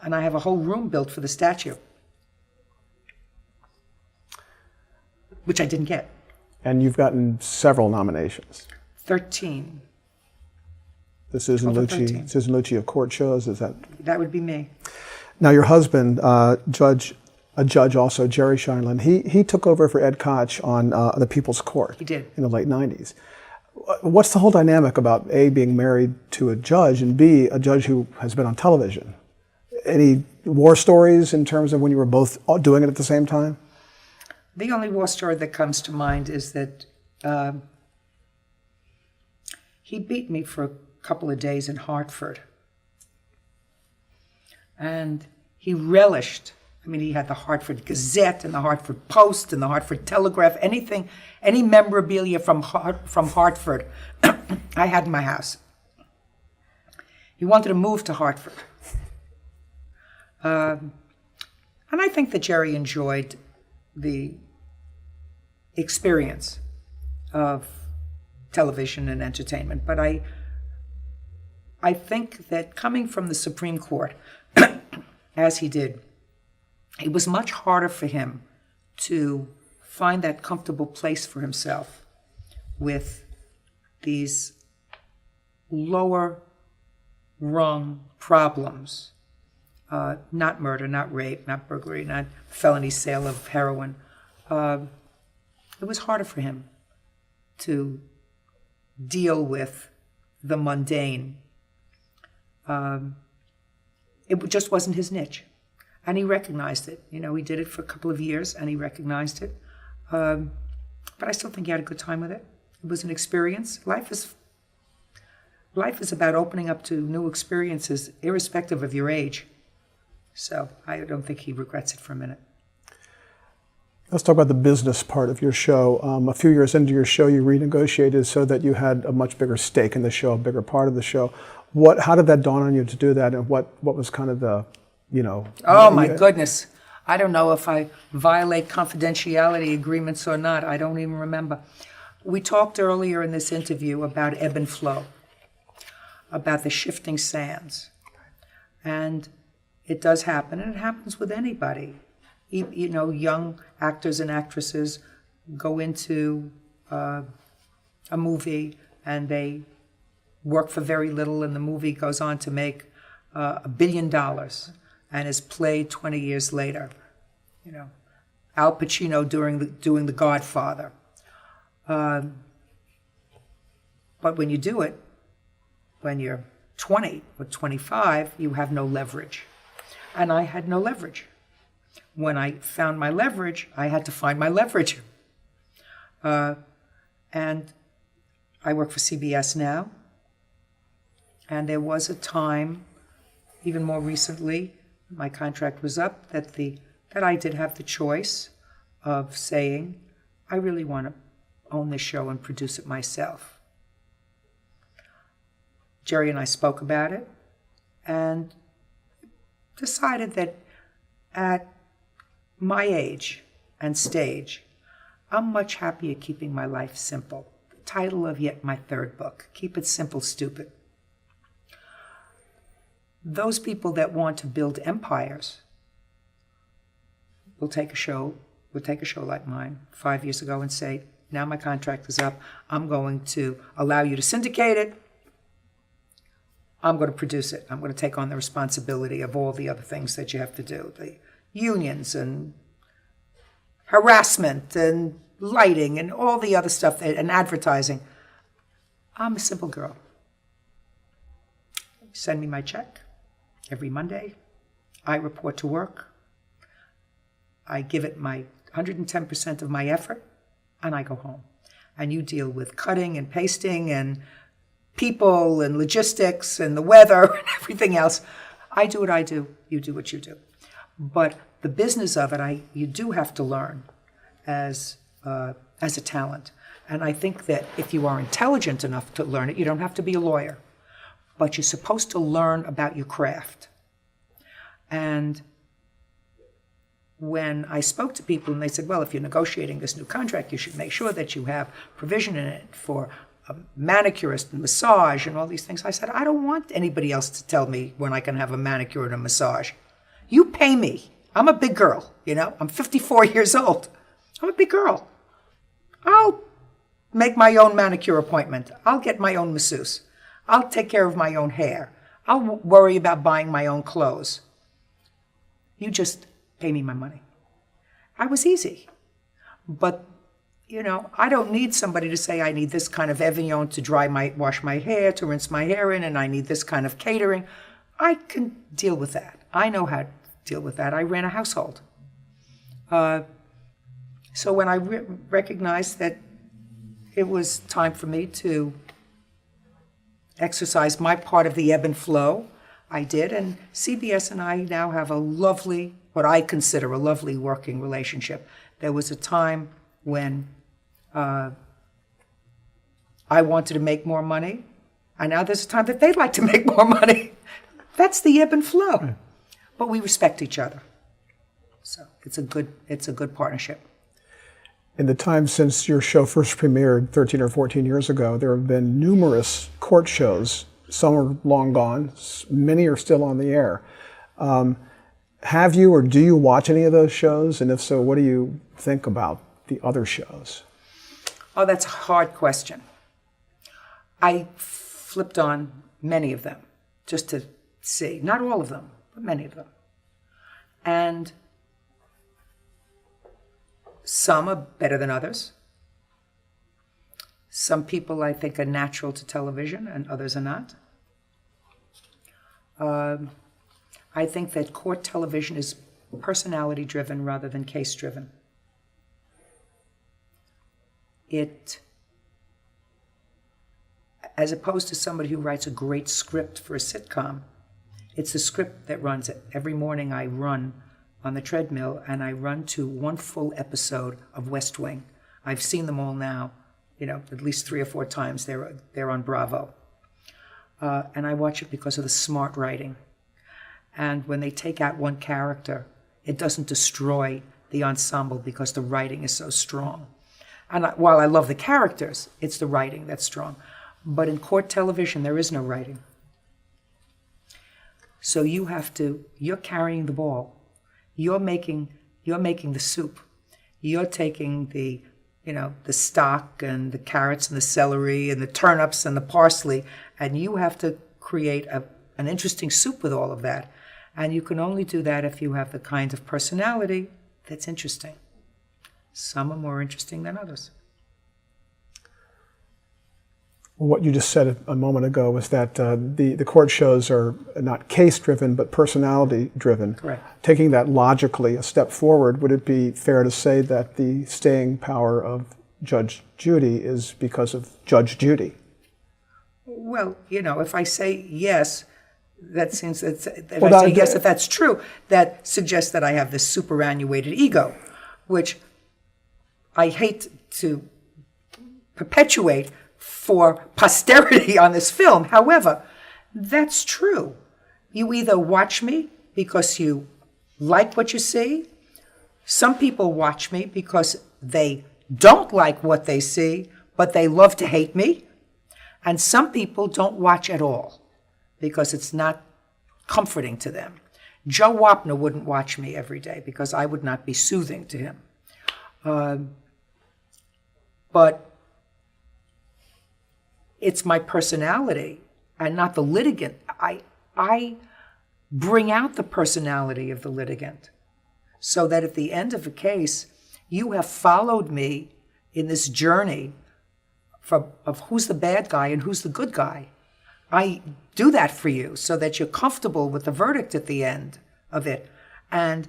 And I have a whole room built for the statue, which I didn't get. And you've gotten several nominations. 13. The Susan 13. Lucci of court shows, is that? That would be me. Now your husband, a judge also, Jerry Scheinlin, he took over for Ed Koch on The People's Court. He did. In the late 90s. What's the whole dynamic about A, being married to a judge, and B, a judge who has been on television? Any war stories in terms of when you were both doing it at the same time? The only war story that comes to mind is that he beat me for a couple of days in Hartford. And he relished. I mean, he had the Hartford Gazette and the Hartford Post and the Hartford Telegraph, anything, any memorabilia from Hartford I had in my house. He wanted to move to Hartford. And I think that Jerry enjoyed the experience of television and entertainment. But I think that coming from the Supreme Court, as he did, it was much harder for him to find that comfortable place for himself with these lower rung problems. Not murder, not rape, not burglary, not felony sale of heroin. It was harder for him to deal with the mundane. It just wasn't his niche. And he recognized it. He did it for a couple of years, and he recognized it. But I still think he had a good time with it. It was an experience. Life is about opening up to new experiences, irrespective of your age. So I don't think he regrets it for a minute. Let's talk about the business part of your show. A few years into your show, you renegotiated so that you had a much bigger stake in the show, a bigger part of the show. How did that dawn on you to do that, and what was kind of the, Oh, my goodness. I don't know if I violate confidentiality agreements or not. I don't even remember. We talked earlier in this interview about ebb and flow, about the shifting sands. And it does happen, and it happens with anybody. Young actors and actresses go into a movie and they work for very little, and the movie goes on to make $1 billion and is played 20 years later. Al Pacino doing The Godfather. But when you do it, when you're 20 or 25, you have no leverage. And I had no leverage. When I found my leverage, I had to find my leverage. And I work for CBS now. And there was a time, even more recently, my contract was up, that I did have the choice of saying, I really want to own this show and produce it myself. Jerry and I spoke about it and decided that at my age and stage, I'm much happier keeping my life simple. The title of yet my third book, Keep It Simple, Stupid. Those people that want to build empires will take a show like mine 5 years ago and say, now my contract is up, I'm going to allow you to syndicate it, I'm going to produce it, I'm going to take on the responsibility of all the other things that you have to do, the unions and harassment and lighting and all the other stuff and advertising. I'm a simple girl. Send me my check every Monday. I report to work. I give it my 110% of my effort, and I go home. And you deal with cutting and pasting and people and logistics and the weather and everything else. I do what I do. You do what you do. But the business of it, you do have to learn as a talent. And I think that if you are intelligent enough to learn it, you don't have to be a lawyer, but you're supposed to learn about your craft. And when I spoke to people and they said, well, if you're negotiating this new contract, you should make sure that you have provision in it for a manicurist and massage and all these things. I said, I don't want anybody else to tell me when I can have a manicure and a massage. You pay me. I'm a big girl, I'm 54 years old. I'm a big girl. I'll make my own manicure appointment. I'll get my own masseuse. I'll take care of my own hair. I'll worry about buying my own clothes. You just pay me my money. I was easy. But, I don't need somebody to say I need this kind of Evian to wash my hair, to rinse my hair in, and I need this kind of catering. I can deal with that. I know how to deal with that. I ran a household. So when I recognized that it was time for me to exercise my part of the ebb and flow, I did. And CBS and I now have what I consider a lovely working relationship. There was a time when I wanted to make more money, and now there's a time that they'd like to make more money. That's the ebb and flow. Right. But we respect each other. So it's a good partnership. In the time since your show first premiered 13 or 14 years ago, there have been numerous court shows. Some are long gone. Many are still on the air. Have you or do you watch any of those shows? And if so, what do you think about the other shows? Oh, that's a hard question. I flipped on many of them just to see. Not all of them, but many of them. And some are better than others. Some people, I think, are natural to television and others are not. I think that court television is personality-driven rather than case-driven. As opposed to somebody who writes a great script for a sitcom, it's the script that runs it. Every morning I run on the treadmill and I run to one full episode of West Wing. I've seen them all now, at least 3 or 4 times. They're on Bravo. And I watch it because of the smart writing. And when they take out one character, it doesn't destroy the ensemble because the writing is so strong. And while I love the characters, it's the writing that's strong. But in court television, there is no writing. So you're carrying the ball. You're making the soup. You're taking the stock and the carrots and the celery and the turnips and the parsley, and you have to create an interesting soup with all of that. And you can only do that if you have the kind of personality that's interesting. Some are more interesting than others. Well, what you just said a moment ago was that the court shows are not case-driven, but personality-driven. Correct. Taking that logically a step forward, would it be fair to say that the staying power of Judge Judy is because of Judge Judy? Well, if I say yes, that seems that if Well, I say that- yes, if that's true, that suggests that I have this superannuated ego, which I hate to perpetuate for posterity on this film. However, that's true. You either watch me because you like what you see. Some people watch me because they don't like what they see, but they love to hate me. And some people don't watch at all because it's not comforting to them. Joe Wapner wouldn't watch me every day because I would not be soothing to him. But it's my personality and not the litigant. I bring out the personality of the litigant so that at the end of a case, you have followed me in this journey of who's the bad guy and who's the good guy. I do that for you so that you're comfortable with the verdict at the end of it. And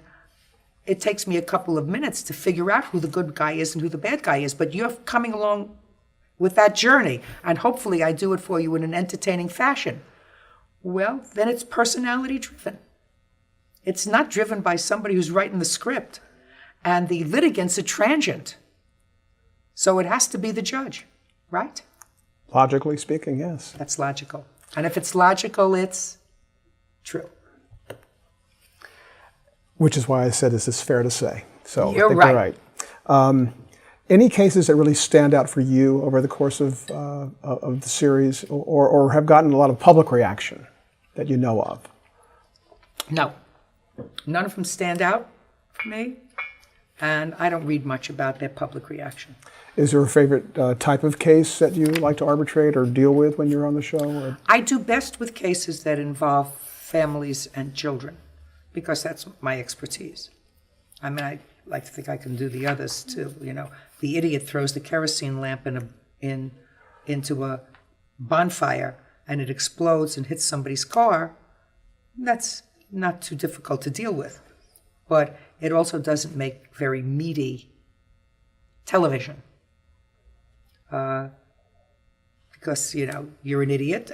it takes me a couple of minutes to figure out who the good guy is and who the bad guy is, but you're coming along with that journey, and hopefully I do it for you in an entertaining fashion. Well, then it's personality driven. It's not driven by somebody who's writing the script, and the litigant's a transient. So it has to be the judge, right? Logically speaking, yes. That's logical. And if it's logical, it's true. Which is why I said, is this fair to say? So You're I think right. You're right. Any cases that really stand out for you over the course of the series, or have gotten a lot of public reaction that you know of? No. None of them stand out for me, and I don't read much about their public reaction. Is there a favorite type of case that you like to arbitrate or deal with when you're on the show? Or? I do best with cases that involve families and children, because that's my expertise. I mean, I like to think I can do the others too. The idiot throws the kerosene lamp into a bonfire and it explodes and hits somebody's car. That's not too difficult to deal with. But it also doesn't make very meaty television. Because, you're an idiot,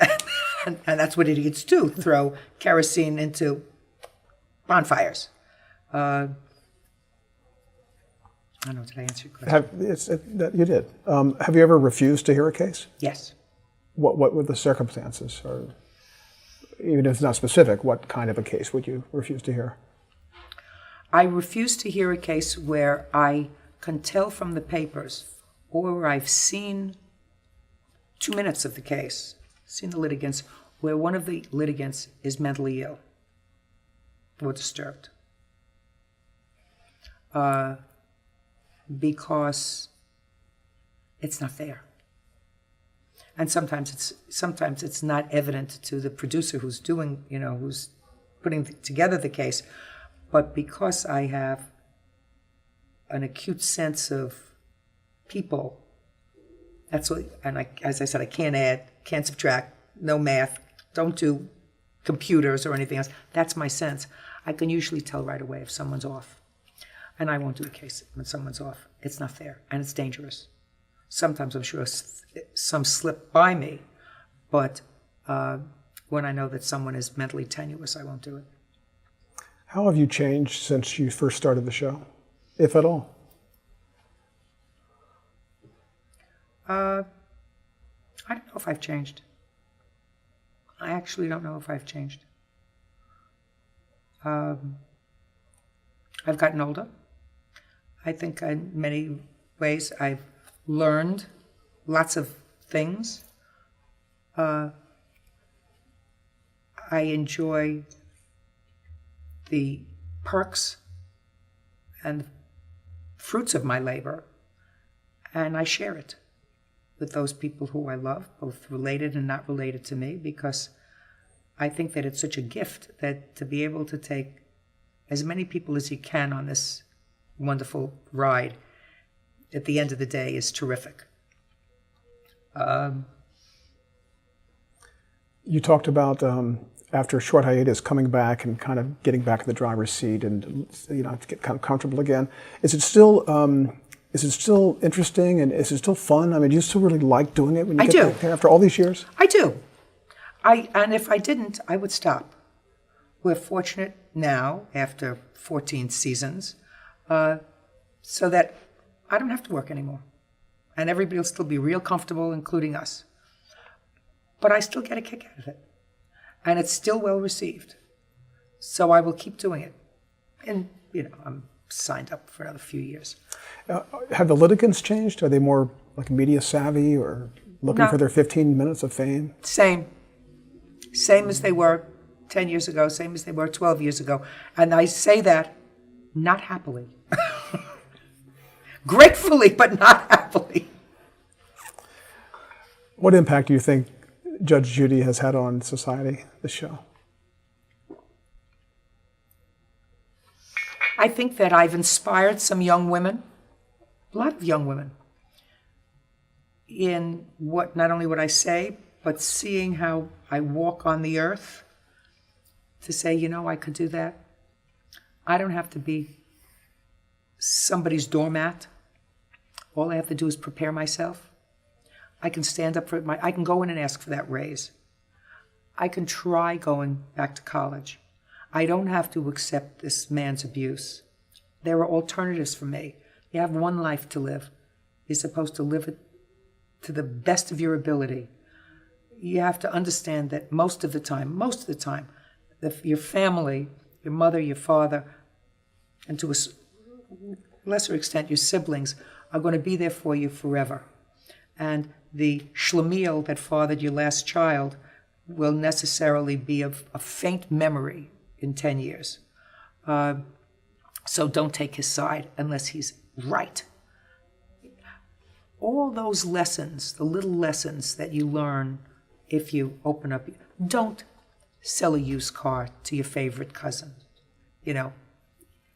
and that's what idiots do, throw kerosene into bonfires. I don't know, did I answer your question? You did. Have you ever refused to hear a case? Yes. What were the circumstances? Or even if it's not specific, what kind of a case would you refuse to hear? I refuse to hear a case where I can tell from the papers or where I've seen 2 minutes of the case, seen the litigants, where one of the litigants is mentally ill or disturbed. Because it's not there. And sometimes it's not evident to the producer who's doing, who's putting together the case, but because I have an acute sense of people, that's what, and as I said, I can't add, can't subtract, no math, don't do computers or anything else. That's my sense. I can usually tell right away if someone's off. And I won't do a case when someone's off. It's not fair, and it's dangerous. Sometimes I'm sure some slip by me, but when I know that someone is mentally tenuous, I won't do it. How have you changed since you first started the show, if at all? I don't know if I've changed. I actually don't know if I've changed. I've gotten older. I think in many ways I've learned lots of things. I enjoy the perks and fruits of my labor, and I share it with those people who I love, both related and not related to me, because I think that it's such a gift that to be able to take as many people as you can on this wonderful ride at the end of the day is terrific. You talked about after a short hiatus coming back and kind of getting back in the driver's seat and to get kind of comfortable again. Is it still is it still interesting and is it still fun? I mean, do you still really like doing it when you I get do. back there after all these years? I do. And if I didn't, I would stop. We're fortunate now, after 14 seasons, so that I don't have to work anymore. And everybody will still be real comfortable, including us. But I still get a kick out of it. And it's still well received. So I will keep doing it. And, I'm signed up for another few years. Have the litigants changed? Are they more like media savvy or looking No. for their 15 minutes of fame? Same as they were 10 years ago, same as they were 12 years ago. And I say that not happily. Gratefully, but not happily. What impact do you think Judge Judy has had on society, the show? I think that I've inspired some young women, a lot of young women, in not only what I say, but seeing how I walk on the earth, to say, I could do that. I don't have to be somebody's doormat. All I have to do is prepare myself. I can stand up I can go in and ask for that raise. I can try going back to college. I don't have to accept this man's abuse. There are alternatives for me. You have one life to live. You're supposed to live it to the best of your ability. You have to understand that most of the time, your family, your mother, your father, and to a lesser extent your siblings, are going to be there for you forever. And the schlemiel that fathered your last child will necessarily be of a faint memory in 10 years. So don't take his side unless he's right. All those lessons, the little lessons that you learn if you open up, don't sell a used car to your favorite cousin.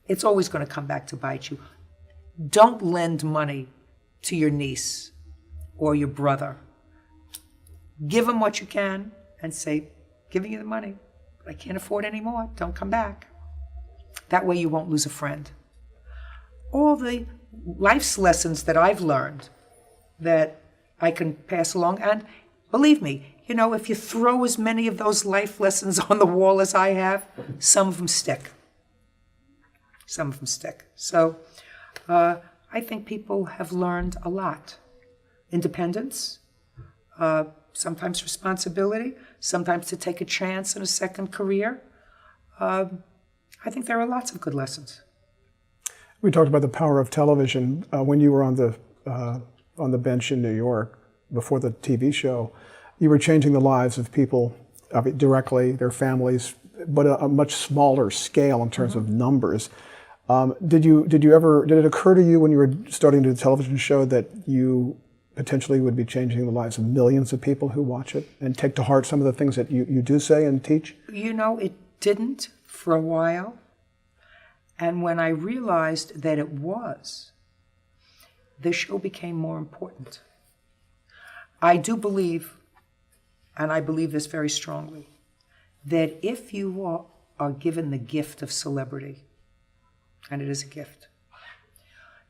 It's always going to come back to bite you. Don't lend money to your niece or your brother. Give them what you can and say, giving you the money, but I can't afford any more. Don't come back. That way you won't lose a friend. All the life's lessons that I've learned that I can pass along, and believe me, if you throw as many of those life lessons on the wall as I have, some of them stick. Some of them stick. So I think people have learned a lot. Independence, sometimes responsibility, sometimes to take a chance in a second career. I think there are lots of good lessons. We talked about the power of television when you were on the bench in New York before the TV show. You were changing the lives of people directly, their families, but a much smaller scale in terms of numbers. Did it occur to you when you were starting to do the television show that you potentially would be changing the lives of millions of people who watch it and take to heart some of the things that you do say and teach? It didn't for a while. And when I realized that it was, the show became more important. I do believe, and I believe this very strongly, that if you are given the gift of celebrity, and it is a gift,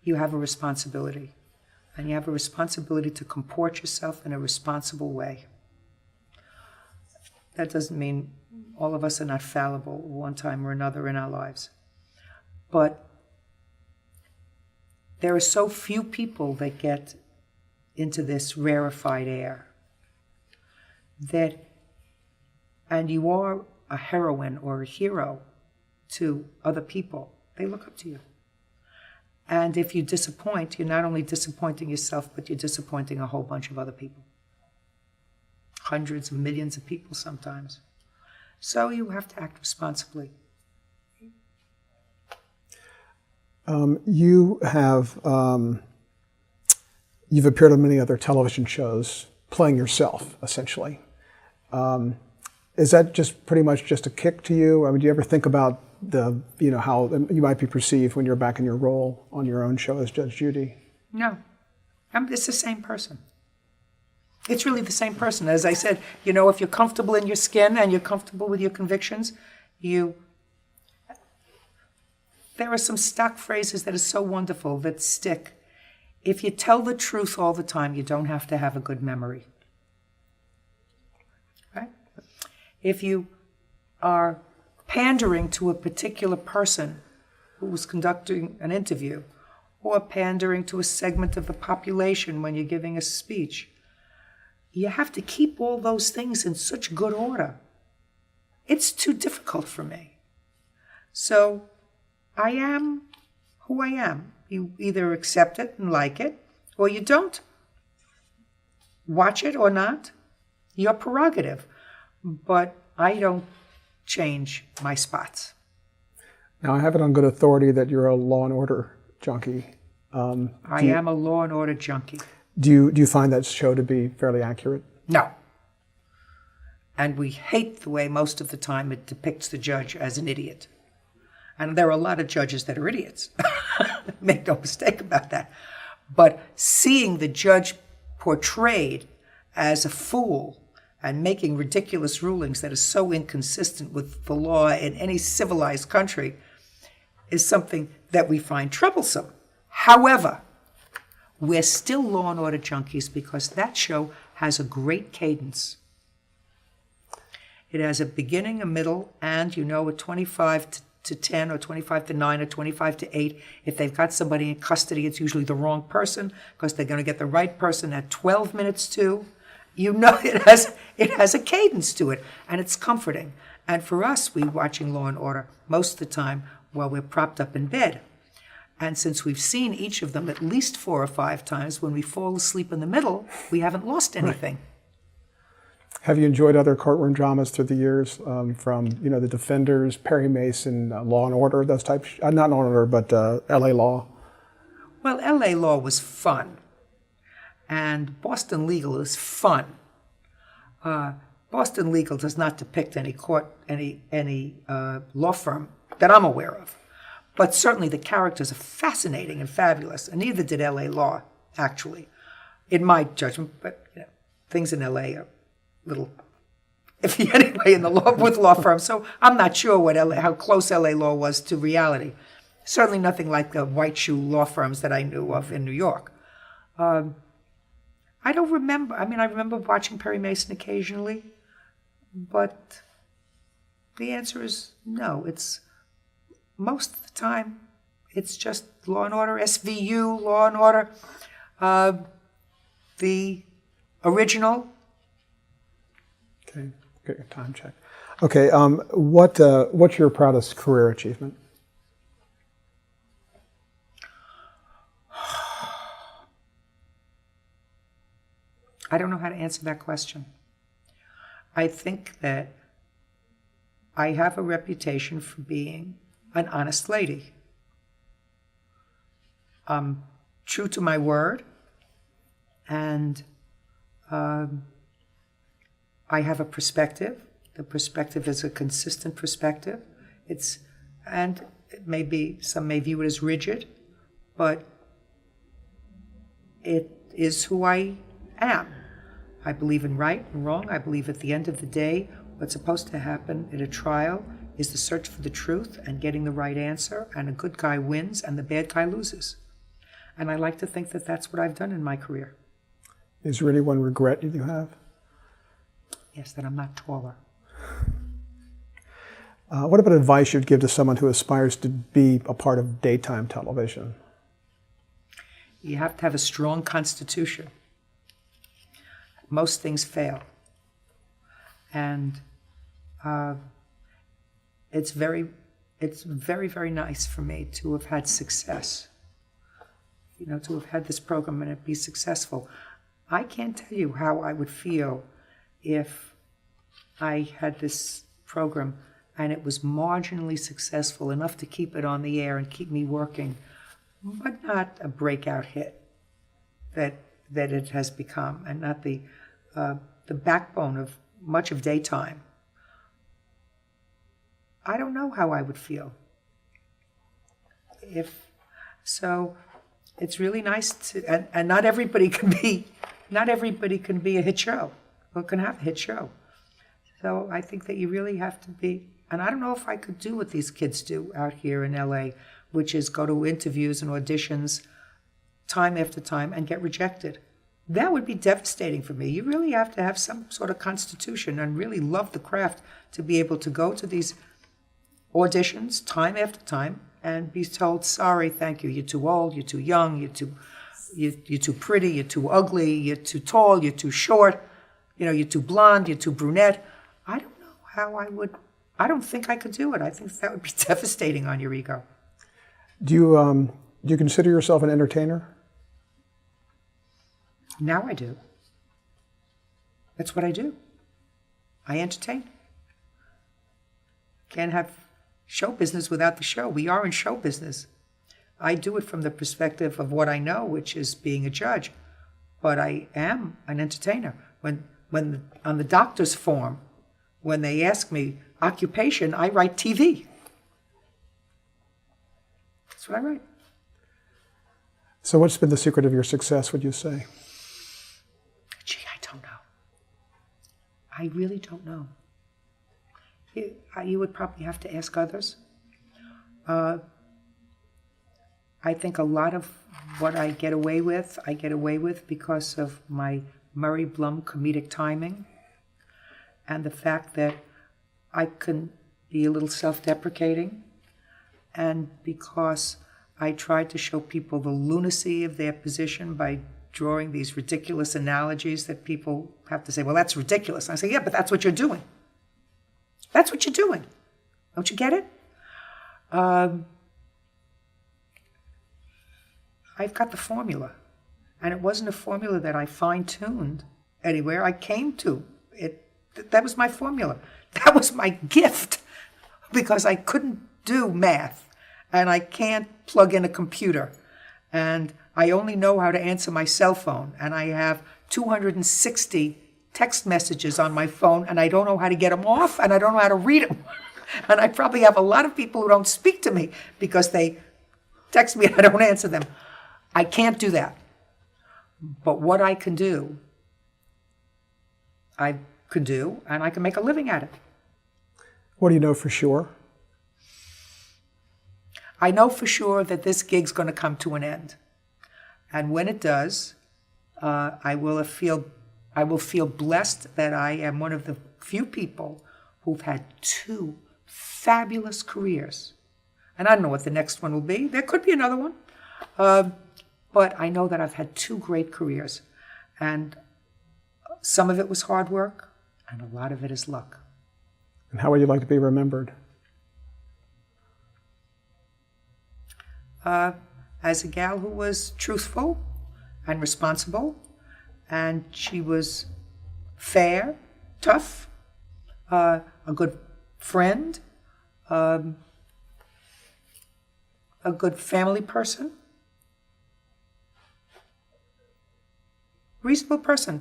you have a responsibility. And you have a responsibility to comport yourself in a responsible way. That doesn't mean all of us are not fallible one time or another in our lives. But there are so few people that get into this rarefied air and you are a heroine or a hero to other people. They look up to you. And if you disappoint, you're not only disappointing yourself, but you're disappointing a whole bunch of other people. Hundreds of millions of people sometimes. So you have to act responsibly. You've appeared on many other television shows playing yourself, essentially. Is that just pretty much just a kick to you? I mean, do you ever think about how you might be perceived when you're back in your role on your own show as Judge Judy? No. It's the same person. It's really the same person. As I said, if you're comfortable in your skin and you're comfortable with your convictions, there are some stock phrases that are so wonderful that stick. If you tell the truth all the time, you don't have to have a good memory. Right? If you are pandering to a particular person who was conducting an interview, or pandering to a segment of the population when you're giving a speech, you have to keep all those things in such good order. It's too difficult for me. So I am who I am. You either accept it and like it, or you don't. Watch it or not, your prerogative. But I don't change my spots. Now, I have it on good authority that you're a Law and Order junkie. I am a Law and Order junkie. Do you find that show to be fairly accurate? No. And we hate the way most of the time it depicts the judge as an idiot. And there are a lot of judges that are idiots. Make no mistake about that. But seeing the judge portrayed as a fool and making ridiculous rulings that are so inconsistent with the law in any civilized country is something that we find troublesome. However, we're still Law and Order junkies because that show has a great cadence. It has a beginning, a middle, and a 25 to 10 or 25 to 9 or 25 to 8. If they've got somebody in custody, it's usually the wrong person because they're going to get the right person at 12 minutes to. It has a cadence to it, and it's comforting. And for us, we're watching Law and Order most of the time while we're propped up in bed. And since we've seen each of them at least 4 or 5 times, when we fall asleep in the middle, we haven't lost anything. Right. Have you enjoyed other courtroom dramas through the years, from the Defenders, Perry Mason, Law and Order, those types? Not Law and Order, but L.A. Law. Well, L.A. Law was fun, and Boston Legal is fun. Boston Legal does not depict any law firm that I'm aware of. But certainly the characters are fascinating and fabulous, and neither did L.A. Law, actually, in my judgment. But things in L.A. are a little iffy anyway in the law with law firms. So I'm not sure how close L.A. Law was to reality. Certainly nothing like the white shoe law firms that I knew of in New York. I don't remember. I remember watching Perry Mason occasionally, but the answer is no. It's most of the time, it's just Law and Order, SVU, Law and Order, the original. Okay, get your time check. Okay, what's your proudest career achievement? I don't know how to answer that question. I think that I have a reputation for being an honest lady. I'm true to my word, and I have a perspective. The perspective is a consistent perspective. And some may view it as rigid, but it is who I am. I believe in right and wrong. I believe at the end of the day, what's supposed to happen in a trial is the search for the truth and getting the right answer, and a good guy wins and the bad guy loses. And I like to think that that's what I've done in my career. Is there any one regret you have? Yes, that I'm not taller. What about advice you'd give to someone who aspires to be a part of daytime television? You have to have a strong constitution. Most things fail. And it's very, very nice for me to have had success. To have had this program and it be successful. I can't tell you how I would feel if I had this program and it was marginally successful enough to keep it on the air and keep me working, but not a breakout hit that it has become, and not the backbone of much of daytime. I don't know how I would feel. It's really nice to, and not everybody can be a hit show, or can have a hit show. So I think that you really have to be, and I don't know if I could do what these kids do out here in LA, which is go to interviews and auditions time after time and get rejected. That would be devastating for me. You really have to have some sort of constitution and really love the craft to be able to go to these auditions time after time and be told, sorry, thank you, you're too old, you're too young, you're too pretty, you're too ugly, you're too tall, you're too short, you're too blonde, you're too brunette. I don't know how I don't think I could do it. I think that would be devastating on your ego. Do you consider yourself an entertainer? Now I do. That's what I do. I entertain. Can't have show business without the show. We are in show business. I do it from the perspective of what I know, which is being a judge. But I am an entertainer. When on the doctor's form, when they ask me occupation, I write TV. That's what I write. So what's been the secret of your success, would you say? Gee, I don't know. I really don't know. You would probably have to ask others. I think a lot of what I get away with because of my Murray Blum comedic timing and the fact that I can be a little self-deprecating, and because I tried to show people the lunacy of their position by drawing these ridiculous analogies that people have to say, well, that's ridiculous. And I say, yeah, but that's what you're doing. That's what you're doing. Don't you get it? I've got the formula. And it wasn't a formula that I fine-tuned anywhere. I came to it. That was my formula. That was my gift, because I couldn't do math and I can't plug in a computer and I only know how to answer my cell phone, and I have 260 text messages on my phone and I don't know how to get them off and I don't know how to read them. And I probably have a lot of people who don't speak to me because they text me and I don't answer them. I can't do that. But what I can do, I could do, and I can make a living at it. What do you know for sure? I know for sure that this gig's going to come to an end. And when it does, I will feel blessed that I am one of the few people who've had 2 fabulous careers. And I don't know what the next one will be. There could be another one. But I know that I've had 2 great careers. And some of it was hard work, and a lot of it is luck. And how would you like to be remembered? As a gal who was truthful and responsible, and she was fair, tough, a good friend, a good family person, reasonable person.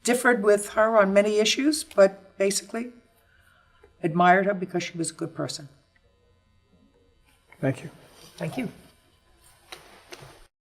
Differed with her on many issues, but basically admired her because she was a good person. Thank you. Thank you.